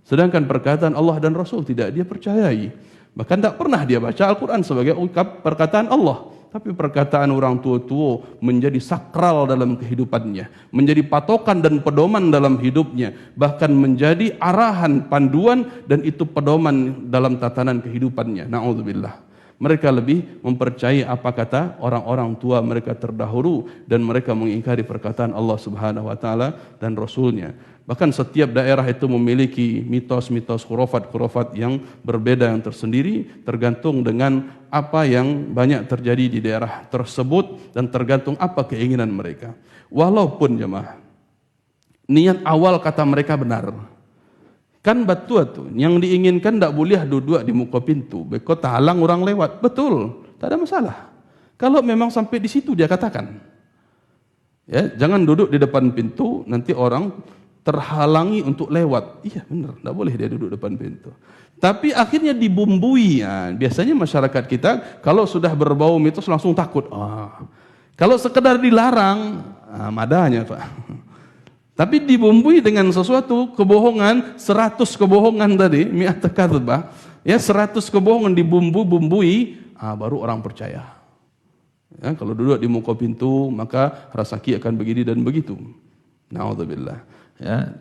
Sedangkan perkataan Allah dan Rasul tidak dia percayai. Bahkan tak pernah dia baca Al-Quran sebagai ungkap perkataan Allah. Tapi perkataan orang tua-tua menjadi sakral dalam kehidupannya, menjadi patokan dan pedoman dalam hidupnya, bahkan menjadi arahan, panduan, dan itu pedoman dalam tatanan kehidupannya. Na'udzubillah. Mereka lebih mempercayai apa kata orang-orang tua mereka terdahulu dan mereka mengingkari perkataan Allah Subhanahu wa taala dan Rasulnya. Bahkan setiap daerah itu memiliki mitos-mitos khurafat-khurafat yang berbeda, yang tersendiri, tergantung dengan apa yang banyak terjadi di daerah tersebut dan tergantung apa keinginan mereka. Walaupun jemaah, niat awal kata mereka benar. Kan betul tuh, yang diinginkan tidak boleh duduk di muka pintu, bekot halang orang lewat. Betul, tak ada masalah. Kalau memang sampai di situ dia katakan, ya jangan duduk di depan pintu, nanti orang terhalangi untuk lewat. Iya benar, tidak boleh dia duduk depan pintu. Tapi akhirnya dibumbui. Ya, biasanya masyarakat kita kalau sudah berbau mitos langsung takut. Kalau sekedar dilarang, madanya Pak. Tapi dibumbui dengan sesuatu kebohongan, 100 kebohongan tadi, mi'at kadzbah, ya 100 kebohongan dibumbui, baru orang percaya. Ya, kalau duduk di muka pintu, maka rezeki akan begini dan begitu. Na'udzubillah. Ya.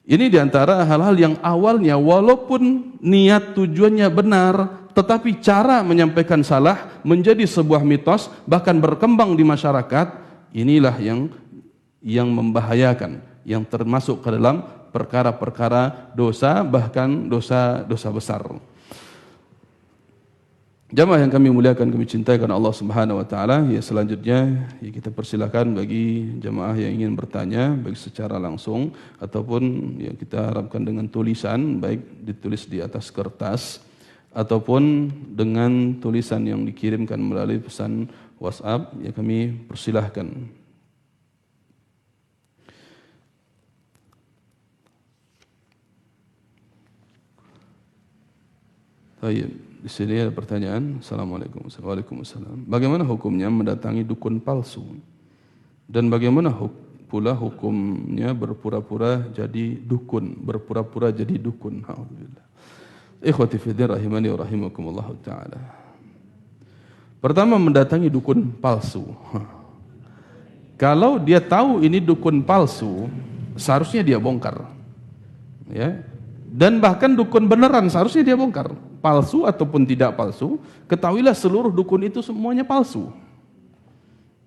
Ini diantara hal-hal yang awalnya walaupun niat tujuannya benar, tetapi cara menyampaikan salah menjadi sebuah mitos, bahkan berkembang di masyarakat. Inilah yang membahayakan, yang termasuk ke dalam perkara-perkara dosa, bahkan dosa besar. Jamaah yang kami muliakan, kami cintai karena Allah Subhanahu wa taala, ya selanjutnya ya kita persilakan bagi jamaah yang ingin bertanya baik secara langsung ataupun ya kita harapkan dengan tulisan, baik ditulis di atas kertas ataupun dengan tulisan yang dikirimkan melalui pesan WhatsApp, ya kami persilahkan. Baik, di sini ada pertanyaan. Assalamualaikum. Waalaikumsalam. Bagaimana hukumnya mendatangi dukun palsu? Dan bagaimana pula hukumnya berpura-pura jadi dukun, berpura-pura jadi dukun? Alhamdulillah. Ikhwati fillah rahimani wa rahimakumullah taala. Pertama, mendatangi dukun palsu. Kalau dia tahu ini dukun palsu, seharusnya dia bongkar. Ya. Dan bahkan dukun beneran seharusnya dia bongkar. Palsu ataupun tidak palsu, ketahuilah seluruh dukun itu semuanya palsu.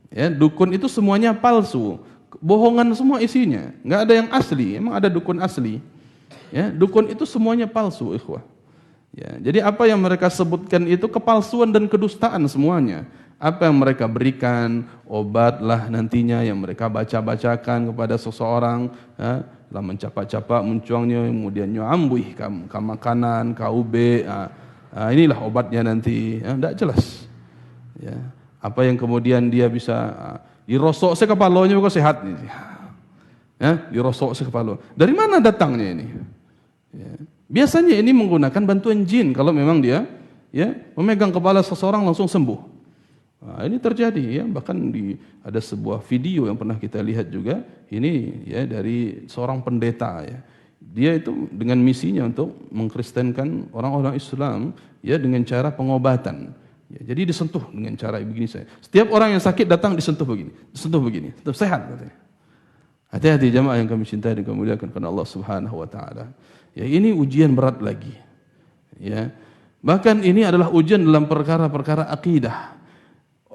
Ya, dukun itu semuanya palsu. Bohongan semua isinya, enggak ada yang asli. Emang ada dukun asli? Ya, dukun itu semuanya palsu, ikhwah. Ya, jadi apa yang mereka sebutkan itu kepalsuan dan kedustaan semuanya. Apa yang mereka berikan, obatlah nantinya yang mereka baca-bacakan kepada seseorang, ya, lah mencapak-capak muncuangnya, kemudian nyambuih ke makanan, KUB, inilah obatnya nanti, tidak jelas. Ya, apa yang kemudian dia bisa dirosok se kepalanya kok sehat nih, ya, dirosok se kepala. Dari mana datangnya ini? Ya, biasanya ini menggunakan bantuan jin kalau memang dia ya memegang kepala seseorang langsung sembuh. Nah, ini terjadi ya, bahkan ada sebuah video yang pernah kita lihat juga, ini ya dari seorang pendeta ya. Dia itu dengan misinya untuk mengkristenkan orang-orang Islam ya dengan cara pengobatan. Ya, jadi disentuh dengan cara begini saya. Setiap orang yang sakit datang disentuh begini, tetap sehat katanya. Hati-hati jamaah yang kami cintai dan kami muliakan karena Allah Subhanahu wa taala. Ya, ini ujian berat lagi. Ya. Bahkan ini adalah ujian dalam perkara-perkara akidah.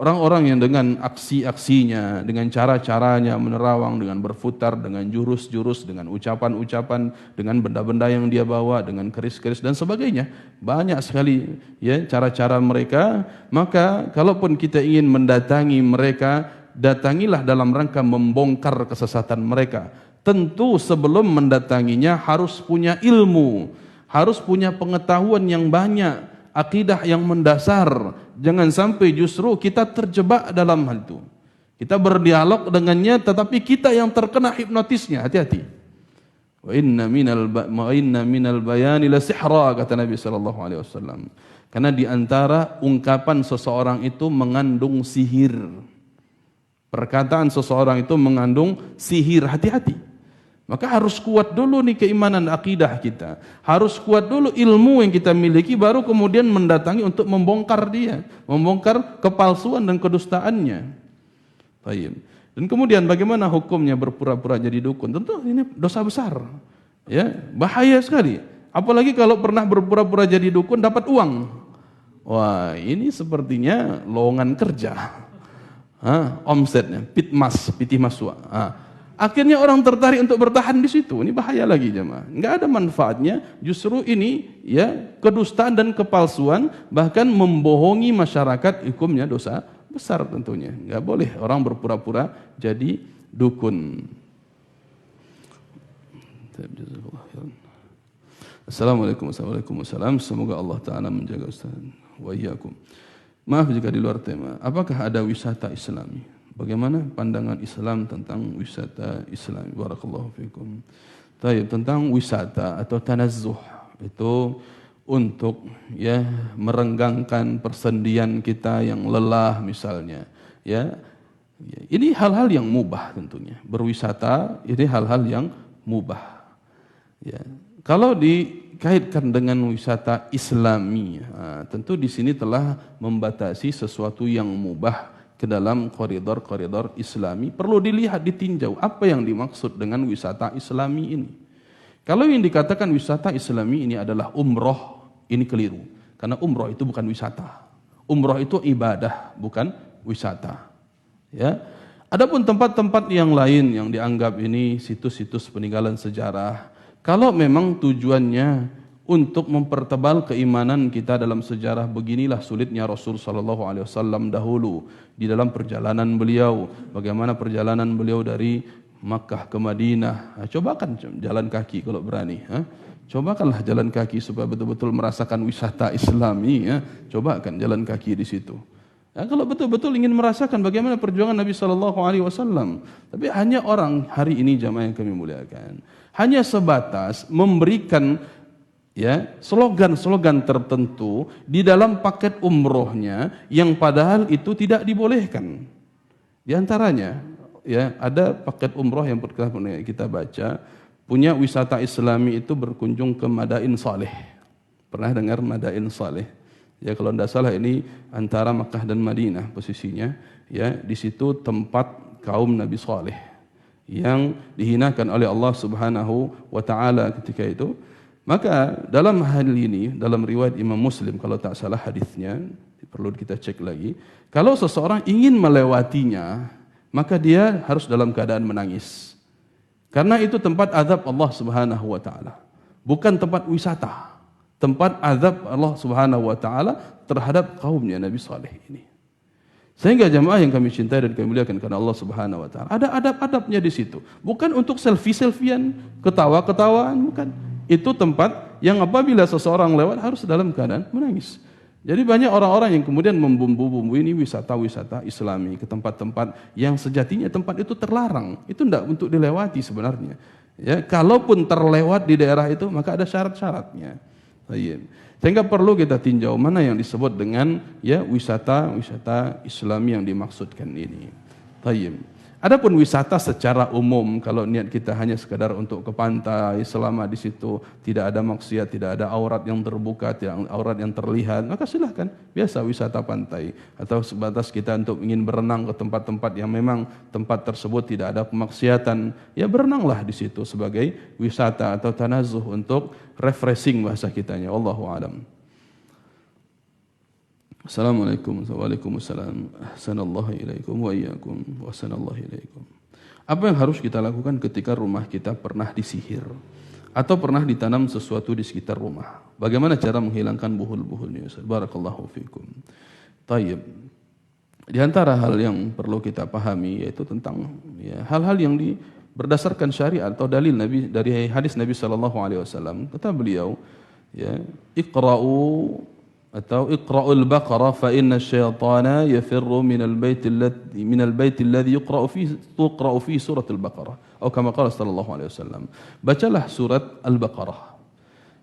Orang-orang yang dengan aksi-aksinya, dengan cara-caranya menerawang, dengan berputar, dengan jurus-jurus, dengan ucapan-ucapan, dengan benda-benda yang dia bawa, dengan keris-keris dan sebagainya. Banyak sekali ya cara-cara mereka. Maka kalaupun kita ingin mendatangi mereka, datangilah dalam rangka membongkar kesesatan mereka. Tentu sebelum mendatanginya harus punya ilmu, harus punya pengetahuan yang banyak, akidah yang mendasar. Jangan sampai justru kita terjebak dalam hal itu. Kita berdialog dengannya tetapi kita yang terkena hipnotisnya. Hati-hati. Wa inna minal bayani la sihra, kata Nabi sallallahu alaihi wasallam. Karena di antara ungkapan seseorang itu mengandung sihir. Perkataan seseorang itu mengandung sihir. Hati-hati. Maka harus kuat dulu nih keimanan akidah kita. Harus kuat dulu ilmu yang kita miliki, baru kemudian mendatangi untuk membongkar dia, membongkar kepalsuan dan kedustaannya. Baik. Dan kemudian bagaimana hukumnya berpura-pura jadi dukun? Tentu ini dosa besar. Ya, bahaya sekali. Apalagi kalau pernah berpura-pura jadi dukun dapat uang. Wah, ini sepertinya lowongan kerja. Omsetnya, pitih maswa. Akhirnya orang tertarik untuk bertahan di situ. Ini bahaya lagi jemaah. Enggak ada manfaatnya. Justru ini ya kedustaan dan kepalsuan, bahkan membohongi masyarakat, hukumnya dosa besar tentunya. Enggak boleh orang berpura-pura jadi dukun. Assalamualaikum warahmatullahi. Semoga Allah Ta'ala menjaga Ustaz wa iyyakum. Maaf jika di luar tema. Apakah ada wisata Islami? Bagaimana pandangan Islam tentang wisata Islami? Barakallahu fikum. Baik, tentang wisata atau tanazzuh itu untuk ya merenggangkan persendian kita yang lelah misalnya. Ya. Ini hal-hal yang mubah tentunya. Berwisata ini hal-hal yang mubah. Ya. Kalau dikaitkan dengan wisata Islami, tentu di sini telah membatasi sesuatu yang mubah ke dalam koridor-koridor Islami. Perlu dilihat, ditinjau apa yang dimaksud dengan wisata Islami ini. Kalau yang dikatakan wisata Islami ini adalah umroh, ini keliru. Karena umroh itu bukan wisata. Umroh itu ibadah, bukan wisata. Ya. Adapun tempat-tempat yang lain yang dianggap ini situs-situs peninggalan sejarah, kalau memang tujuannya untuk mempertebal keimanan kita dalam sejarah, beginilah sulitnya Rasul sallallahu alaihi wasallam dahulu di dalam perjalanan beliau, bagaimana perjalanan beliau dari Makkah ke Madinah. Cobakan jalan kaki kalau berani, cobakanlah jalan kaki supaya betul-betul merasakan wisata Islami, cobakan jalan kaki di situ. Ya, kalau betul-betul ingin merasakan bagaimana perjuangan Nabi sallallahu alaihi wasallam. Tapi hanya orang hari ini jamaah yang kami muliakan, hanya sebatas memberikan ya slogan-slogan tertentu di dalam paket umrohnya yang padahal itu tidak dibolehkan. Di antaranya ya ada paket umroh yang pernah kita baca, punya wisata Islami itu berkunjung ke Madain Saleh. Pernah dengar Madain Saleh? Ya kalau tidak salah ini antara Makkah dan Madinah posisinya. Ya di situ tempat kaum Nabi Saleh yang dihinakan oleh Allah Subhanahu wa taala ketika itu. Maka dalam hal ini, dalam riwayat Imam Muslim kalau tak salah hadisnya, perlu kita cek lagi. Kalau seseorang ingin melewatinya, maka dia harus dalam keadaan menangis. Karena itu tempat azab Allah Subhanahu wa taala, bukan tempat wisata. Tempat azab Allah Subhanahu wa taala terhadap kaumnya Nabi Saleh ini. Sehingga jamaah yang kami cintai dan kami muliakan karena Allah Subhanahu wa taala, ada adab-adabnya di situ. Bukan untuk selfie-selfian, ketawa-ketawaan, bukan. Itu tempat yang apabila seseorang lewat harus dalam keadaan menangis. Jadi banyak orang-orang yang kemudian membumbu-bumbu ini wisata-wisata Islami ke tempat-tempat yang sejatinya tempat itu terlarang. Itu tidak untuk dilewati sebenarnya. Ya, kalaupun terlewat di daerah itu maka ada syarat-syaratnya. Sehingga perlu kita tinjau mana yang disebut dengan ya wisata Islami yang dimaksudkan ini. Adapun wisata secara umum, kalau niat kita hanya sekadar untuk ke pantai, selama di situ tidak ada maksiat, tidak ada aurat yang terbuka, tidak aurat yang terlihat, maka silahkan biasa wisata pantai. Atau sebatas kita untuk ingin berenang ke tempat-tempat yang memang tempat tersebut tidak ada pemaksiatan, ya berenanglah di situ sebagai wisata atau tanazuh untuk refreshing bahasa kitanya. Wallahu a'lam. Assalamualaikum Waalaikumsalam. Ahsanallahu ilaikum wa iyyakum wa ahsanallahu ilaikum. Apa yang harus kita lakukan ketika rumah kita pernah disihir atau pernah ditanam sesuatu di sekitar rumah? Bagaimana cara menghilangkan buhul-buhulnya? Barakallahu fikum. Tayyib. Di antara hal yang perlu kita pahami yaitu tentang ya, hal-hal yang berdasarkan syariat atau dalil Nabi dari hadis Nabi sallallahu alaihi wasallam. Kata beliau, ya, iqra'u atau iqra'ul baqarah fa inna syaitana yafirru minal bait alladhi tuqra'u fi suratul baqarah atau kama qala sallallahu alaihi wasallam. Bacalah surat Al-Baqarah.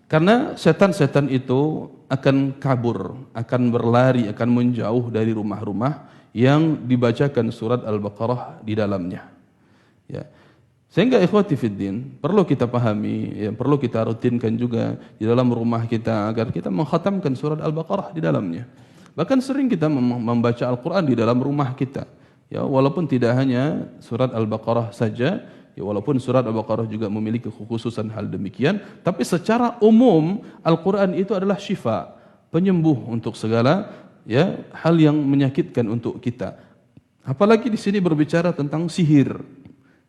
Karena setan-setan itu akan kabur, akan berlari, akan menjauh dari rumah-rumah yang dibacakan surat Al-Baqarah di dalamnya. Ya. Sehingga ikhwati fiddin, perlu kita pahami, ya, perlu kita rutinkan juga di dalam rumah kita agar kita mengkhatamkan surat Al-Baqarah di dalamnya. Bahkan sering kita membaca Al-Quran di dalam rumah kita. Ya, walaupun tidak hanya surat Al-Baqarah saja, ya, walaupun surat Al-Baqarah juga memiliki kekhususan hal demikian, tapi secara umum Al-Quran itu adalah syifa, penyembuh untuk segala ya hal yang menyakitkan untuk kita. Apalagi di sini berbicara tentang sihir.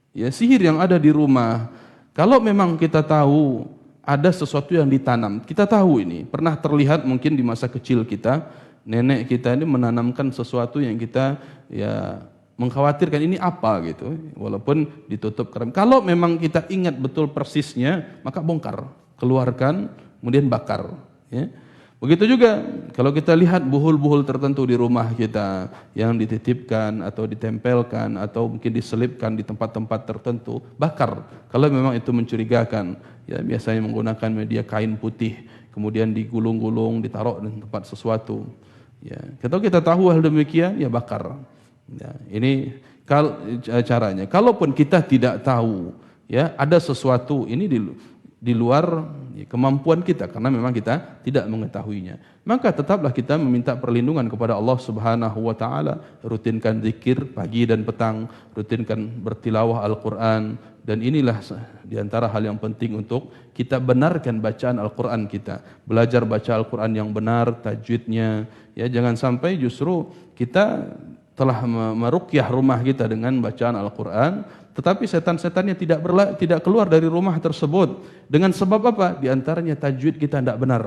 Ya, sihir yang ada di rumah. Kalau memang kita tahu ada sesuatu yang ditanam, kita tahu ini pernah terlihat mungkin di masa kecil kita, nenek kita ini menanamkan sesuatu yang kita ya mengkhawatirkan ini apa gitu, walaupun ditutup keram. Kalau memang kita ingat betul persisnya, maka bongkar, keluarkan kemudian bakar. Ya. Begitu juga kalau kita lihat buhul-buhul tertentu di rumah kita yang dititipkan atau ditempelkan atau mungkin diselipkan di tempat-tempat tertentu, bakar. Kalau memang itu mencurigakan, ya biasanya menggunakan media kain putih, kemudian digulung-gulung, ditaruh di tempat sesuatu. Ya, kalau kita tahu hal demikian, ya bakar. Ya, ini caranya. Kalaupun kita tidak tahu, ya ada sesuatu ini di luar kemampuan kita karena memang kita tidak mengetahuinya, maka tetaplah kita meminta perlindungan kepada Allah Subhanahu wa taala, rutinkan zikir pagi dan petang, rutinkan bertilawah Al-Qur'an, dan inilah di antara hal yang penting untuk kita benarkan bacaan Al-Qur'an kita, belajar baca Al-Qur'an yang benar, tajwidnya, ya jangan sampai justru kita telah meruqyah rumah kita dengan bacaan Al-Qur'an, tetapi setan-setannya tidak keluar dari rumah tersebut. Dengan sebab apa? Di antaranya tajwid kita tidak benar.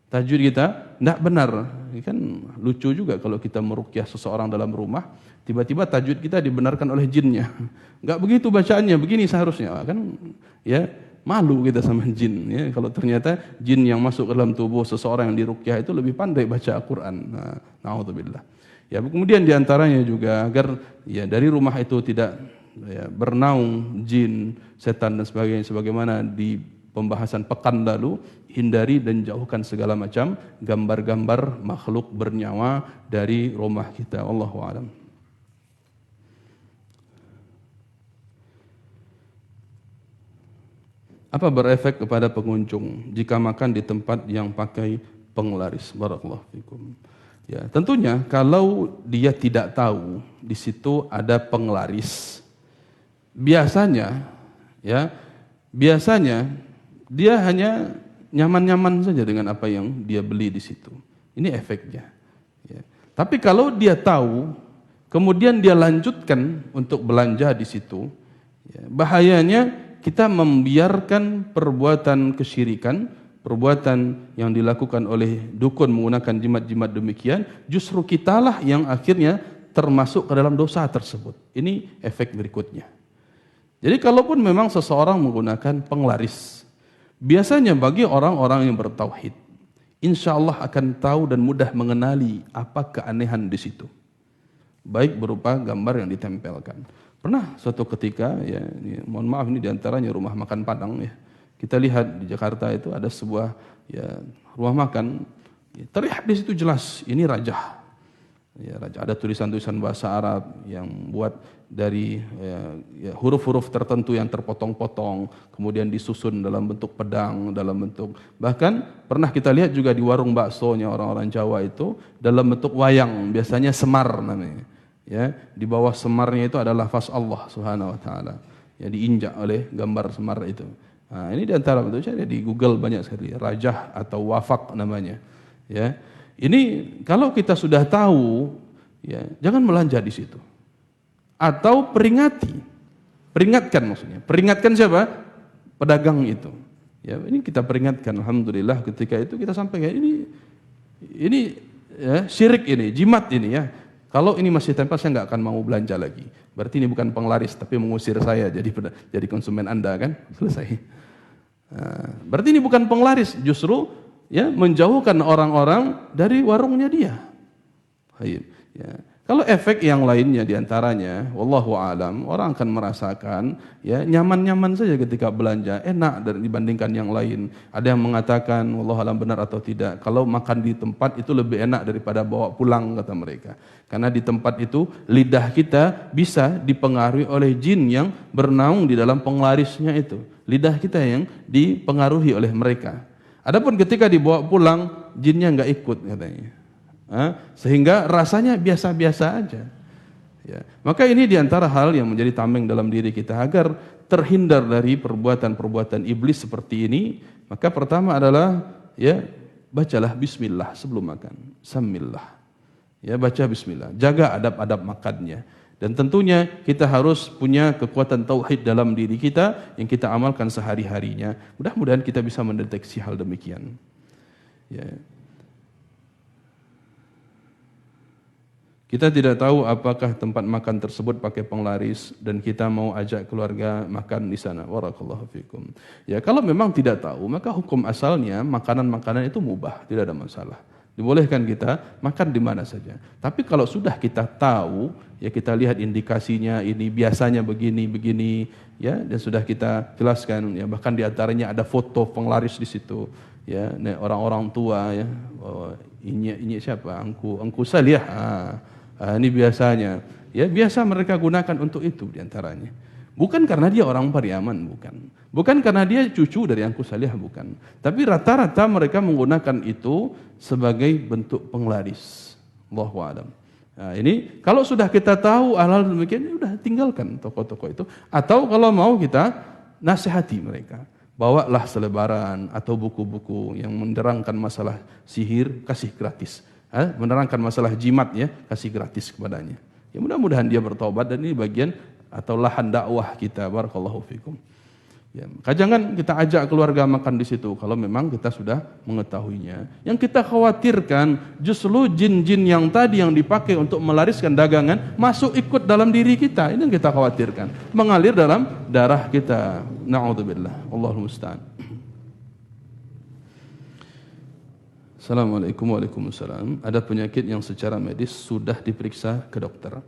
Tajwid kita tidak benar. Ini kan lucu juga kalau kita meruqyah seseorang dalam rumah, tiba-tiba tajwid kita dibenarkan oleh jinnya. Enggak begitu bacaannya, begini seharusnya. Kan ya malu kita sama jin. Ya, kalau ternyata jin yang masuk ke dalam tubuh seseorang yang diruqyah itu lebih pandai baca Al-Quran. Nah, na'udzubillah. Ya, kemudian di antaranya juga agar ya dari rumah itu tidak ya, bernaung jin, setan dan sebagainya, sebagaimana di pembahasan pekan lalu, hindari dan jauhkan segala macam gambar-gambar makhluk bernyawa dari rumah kita. Wallahu a'lam. Apa berefek kepada pengunjung jika makan di tempat yang pakai penglaris? Barakallahu fikum. Ya, tentunya kalau dia tidak tahu di situ ada penglaris, biasanya dia hanya nyaman-nyaman saja dengan apa yang dia beli di situ. Ini efeknya. Ya. Tapi kalau dia tahu, kemudian dia lanjutkan untuk belanja di situ, ya, bahayanya kita membiarkan perbuatan kesyirikan, perbuatan yang dilakukan oleh dukun menggunakan jimat-jimat demikian, justru kitalah yang akhirnya termasuk ke dalam dosa tersebut. Ini efek berikutnya. Jadi kalaupun memang seseorang menggunakan penglaris, biasanya bagi orang-orang yang bertauhid, insya Allah akan tahu dan mudah mengenali apa keanehan di situ. Baik berupa gambar yang ditempelkan. Pernah suatu ketika, ya, mohon maaf ini diantaranya rumah makan Padang, ya. Kita lihat di Jakarta itu ada sebuah ya, rumah makan, ya, terlihat di situ jelas ini rajah. Ya, rajah. Ada tulisan-tulisan bahasa Arab yang buat dari ya, huruf-huruf tertentu yang terpotong-potong, kemudian disusun dalam bentuk pedang, dalam bentuk, bahkan pernah kita lihat juga di warung baksonya orang-orang Jawa itu dalam bentuk wayang, biasanya semar namanya. Ya, di bawah semarnya itu adalah lafaz Allah Subhanahu wa taala. Ya, diinjak oleh gambar semar itu. Nah, ini diantara bentuk saya di Google banyak sekali, rajah atau wafak namanya. Ya, ini kalau kita sudah tahu, ya jangan belanja di situ. Atau peringatkan maksudnya. Peringatkan siapa? Pedagang itu. Ya, ini kita peringatkan. Alhamdulillah ketika itu kita sampaikan ini ya, syirik ini, jimat ini ya. Kalau ini masih tempel saya nggak akan mau belanja lagi. Berarti ini bukan penglaris tapi mengusir saya jadi konsumen Anda kan? Selesai. Nah, berarti ini bukan penglaris, justru ya menjauhkan orang-orang dari warungnya dia. Ya. Kalau efek yang lainnya diantaranya, wallahu alam, orang akan merasakan ya nyaman-nyaman saja ketika belanja, enak dibandingkan yang lain. Ada yang mengatakan, wallahu alam benar atau tidak, kalau makan di tempat itu lebih enak daripada bawa pulang kata mereka. Karena di tempat itu lidah kita bisa dipengaruhi oleh jin yang bernaung di dalam penglarisnya itu. Lidah kita yang dipengaruhi oleh mereka. Adapun ketika dibawa pulang, jinnya enggak ikut katanya. Sehingga rasanya biasa-biasa aja. Ya. Maka ini diantara hal yang menjadi tameng dalam diri kita agar terhindar dari perbuatan-perbuatan iblis seperti ini. Maka pertama adalah ya bacalah Bismillah sebelum makan. Samillah. Ya baca Bismillah. Jaga adab-adab makannya. Dan tentunya kita harus punya kekuatan tauhid dalam diri kita yang kita amalkan sehari-harinya. Mudah-mudahan kita bisa mendeteksi hal demikian. Ya. Kita tidak tahu apakah tempat makan tersebut pakai penglaris dan kita mau ajak keluarga makan di sana. Barakallahu fikum. Ya, kalau memang tidak tahu, maka hukum asalnya makanan-makanan itu mubah, tidak ada masalah. Dibolehkan kita makan di mana saja. Tapi kalau sudah kita tahu, ya kita lihat indikasinya ini biasanya begini, ya, dan sudah kita jelaskan, ya bahkan di antaranya ada foto penglaris di situ, ya, orang-orang tua, ya, oh, ini siapa? Angku Salih. Ini biasanya, ya biasa mereka gunakan untuk itu diantaranya. Bukan karena dia orang Pariaman, bukan karena dia cucu dari Angku Salih, bukan. Tapi rata-rata mereka menggunakan itu sebagai bentuk penglaris. Allahu a'lam. Nah, ini kalau sudah kita tahu hal-hal demikian, ya udah tinggalkan toko-toko itu. Atau kalau mau kita nasihati mereka, bawalah selebaran atau buku-buku yang menerangkan masalah sihir, kasih gratis. Menerangkan masalah jimat, ya kasih gratis kepadanya. Ya mudah-mudahan dia bertobat, dan ini bagian atau lahan dakwah kita. Barakallahu fikum. Ya, maka jangan kita ajak keluarga makan di situ kalau memang kita sudah mengetahuinya. Yang kita khawatirkan justru jin-jin yang tadi yang dipakai untuk melariskan dagangan masuk ikut dalam diri kita. Ini yang kita khawatirkan, mengalir dalam darah kita. Na'udzubillah. Allahul musta'an. Assalamualaikum warahmatullahi wabarakatuh. Ada penyakit yang secara medis sudah diperiksa ke dokter,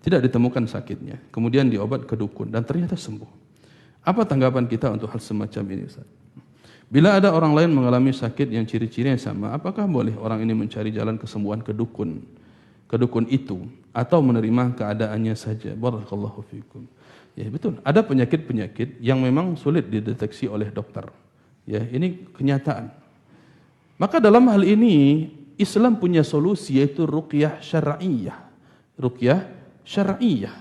tidak ditemukan sakitnya, kemudian diobat ke dukun dan ternyata sembuh. Apa tanggapan kita untuk hal semacam ini, Ustaz? Bila ada orang lain mengalami sakit yang ciri-cirinya sama, apakah boleh orang ini mencari jalan kesembuhan ke dukun itu, atau menerima keadaannya saja? Barakallahu fikum. Ya betul, ada penyakit-penyakit yang memang sulit dideteksi oleh dokter. Ya, ini kenyataan. Maka dalam hal ini Islam punya solusi, yaitu ruqyah syar'iyah. Ruqyah syar'iyah.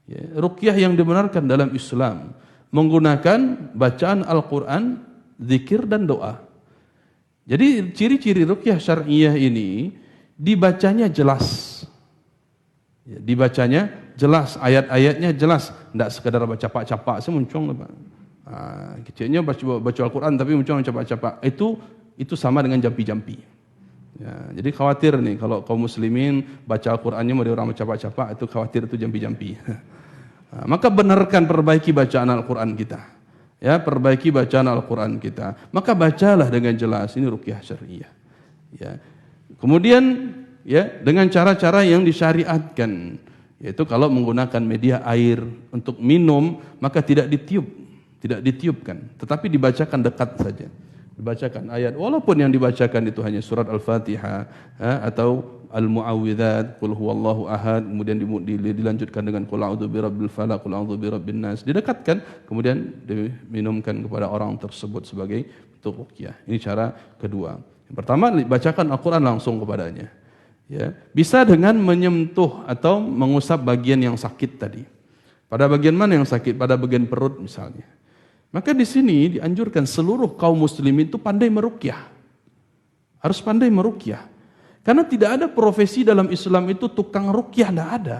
Ya, ruqyah yang dibenarkan dalam Islam menggunakan bacaan Al-Quran, zikir dan doa. Jadi ciri-ciri ruqyah syar'iyah ini dibacanya jelas. Ya, dibacanya jelas, ayat-ayatnya jelas, tidak sekadar baca capak-capak semuncung, Pak. Kecilnya baca Al-Quran tapi muncul capak-capak. Itu sama dengan jampi-jampi. Ya, jadi khawatir nih kalau kaum muslimin baca Al-Qurannya mau orang capak-capak, itu khawatir itu jampi-jampi. Maka benarkan, perbaiki bacaan Al-Quran kita. Ya, perbaiki bacaan Al-Quran kita. Maka bacalah dengan jelas, ini ruqyah syariah. Ya. Kemudian ya dengan cara-cara yang disyariatkan, yaitu kalau menggunakan media air untuk minum, maka tidak ditiupkan, tetapi dibacakan dekat saja. Dibacakan ayat, walaupun yang dibacakan itu hanya surat Al-Fatihah atau Al-Mu'awwidhat, Qul huwallahu ahad, kemudian dilanjutkan dengan Qul a'udzu birabbil falaq, Qul a'udzu birabbin nas, didekatkan, kemudian diminumkan kepada orang tersebut sebagai bentuk ruqyah. Ini cara kedua. Yang pertama, bacakan Al-Quran langsung kepadanya. Ya, bisa dengan menyentuh atau mengusap bagian yang sakit tadi. Pada bagian mana yang sakit? Pada bagian perut misalnya. Maka di sini dianjurkan seluruh kaum muslimin itu pandai meruqyah. Harus pandai meruqyah. Karena tidak ada profesi dalam Islam itu tukang ruqyah, tidak ada.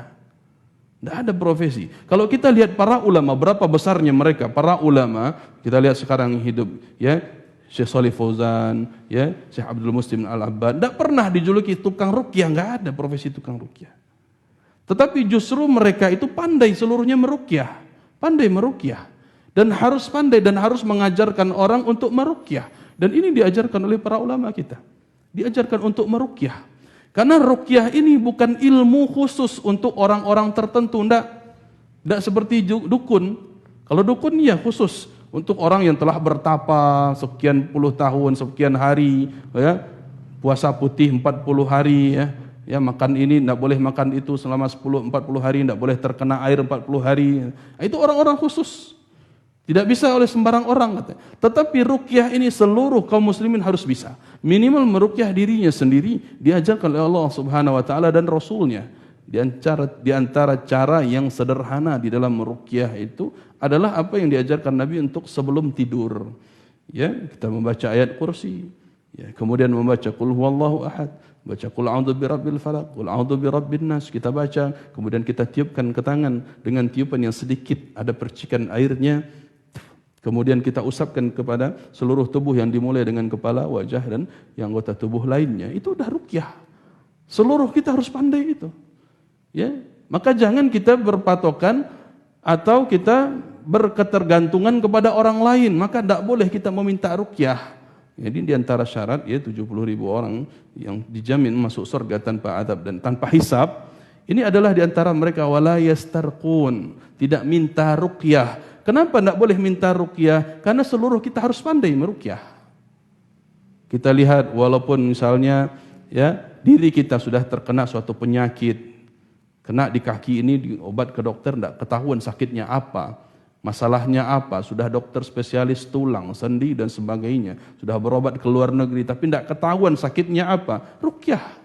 Tidak ada profesi. Kalau kita lihat para ulama, berapa besarnya mereka, para ulama, kita lihat sekarang hidup, ya, Syekh Shalih Fauzan, ya, Syekh Abdul Muslim Al-Abbad, tidak pernah dijuluki tukang ruqyah, tidak ada profesi tukang ruqyah. Tetapi justru mereka itu pandai seluruhnya meruqyah, pandai meruqyah. Dan harus pandai dan harus mengajarkan orang untuk meruqyah. Dan ini diajarkan oleh para ulama kita. Diajarkan untuk meruqyah. Karena ruqyah ini bukan ilmu khusus untuk orang-orang tertentu, tidak seperti dukun. Kalau dukun ya khusus untuk orang yang telah bertapa sekian puluh tahun, sekian hari, ya, puasa putih 40 hari, ya, makan ini, tidak boleh makan itu selama 40 hari, tidak boleh terkena air 40 hari. Itu orang-orang khusus. Tidak bisa oleh sembarang orang, katanya. Tetapi ruqyah ini seluruh kaum muslimin harus bisa. Minimal meruqyah dirinya sendiri, diajarkan oleh Allah Subhanahu wa taala dan Rasulnya. Di antara cara yang sederhana di dalam meruqyah itu adalah apa yang diajarkan Nabi untuk sebelum tidur. Ya, kita membaca ayat kursi, ya, kemudian membaca Qul huwallahu ahad, baca Qul a'udzu birabbil falaq, Qul a'udzu birabbin nas, kita baca, kemudian kita tiupkan ke tangan dengan tiupan yang sedikit, ada percikan airnya. Kemudian kita usapkan kepada seluruh tubuh yang dimulai dengan kepala, wajah dan yang anggota tubuh lainnya. Itu udah ruqyah. Seluruh kita harus pandai itu. Ya, maka jangan kita berpatokan atau kita berketergantungan kepada orang lain, maka tidak boleh kita meminta ruqyah. Jadi di antara syarat ya 70.000 orang yang dijamin masuk surga tanpa adab dan tanpa hisab, ini adalah di antara mereka wala yastarqun, tidak minta ruqyah. Kenapa tidak boleh minta ruqyah? Karena seluruh kita harus pandai meruqyah. Kita lihat walaupun misalnya ya diri kita sudah terkena suatu penyakit, kena di kaki ini diobat ke dokter tidak ketahuan sakitnya apa, masalahnya apa, sudah dokter spesialis tulang, sendi dan sebagainya, sudah berobat ke luar negeri tapi tidak ketahuan sakitnya apa, ruqyah.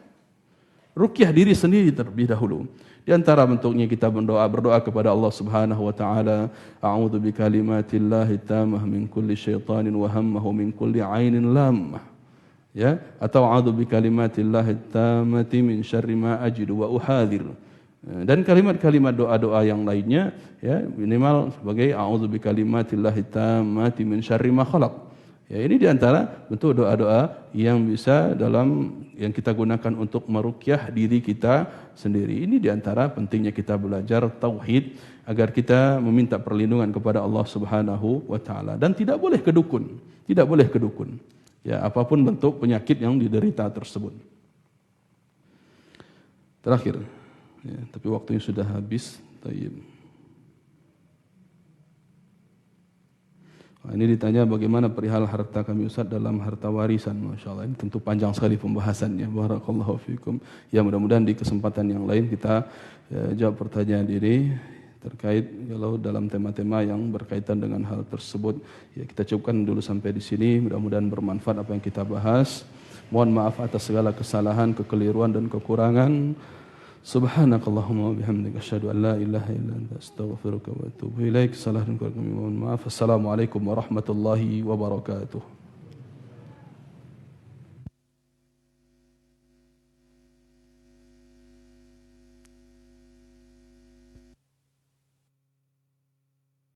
Ruqyah diri sendiri terlebih dahulu. Di antara bentuknya kita berdoa kepada Allah Subhanahu wa taala, a'udzu bikalimatillahi tammah min kulli syaitanin wa hammahu min kulli 'ainin lammah. Ya, atau a'udzu bikalimatillahi tammati min syarri ma ajidu wa uhadhir. Dan kalimat-kalimat doa-doa yang lainnya ya minimal sebagai a'udzu bikalimatillahi tammati min syarri ma khalaq. Ya, ini di antara bentuk doa-doa yang bisa yang kita gunakan untuk meruqyah diri kita sendiri. Ini di antara pentingnya kita belajar tauhid agar kita meminta perlindungan kepada Allah Subhanahu wa taala dan tidak boleh kedukun. Tidak boleh kedukun. Ya, apapun bentuk penyakit yang diderita tersebut. Terakhir. Ya, tapi waktunya sudah habis. Tayyib. Ini ditanya bagaimana perihal harta kami Ustaz dalam harta warisan. Masya Allah, ini tentu panjang sekali pembahasannya. Barakallahu fikum. Ya, mudah-mudahan di kesempatan yang lain kita jawab pertanyaan ini terkait kalau dalam tema-tema yang berkaitan dengan hal tersebut. Ya, kita cukupkan dulu sampai di sini. Mudah-mudahan bermanfaat apa yang kita bahas. Mohon maaf atas segala kesalahan, kekeliruan dan kekurangan. Subhanakallahumma wa bihamdika asyhadu an la ilaha illa anta astaghfiruka wa atubu ilaik. Salah dan kurang kami mohon maaf. Assalamualaikum warahmatullahi wabarakatuh.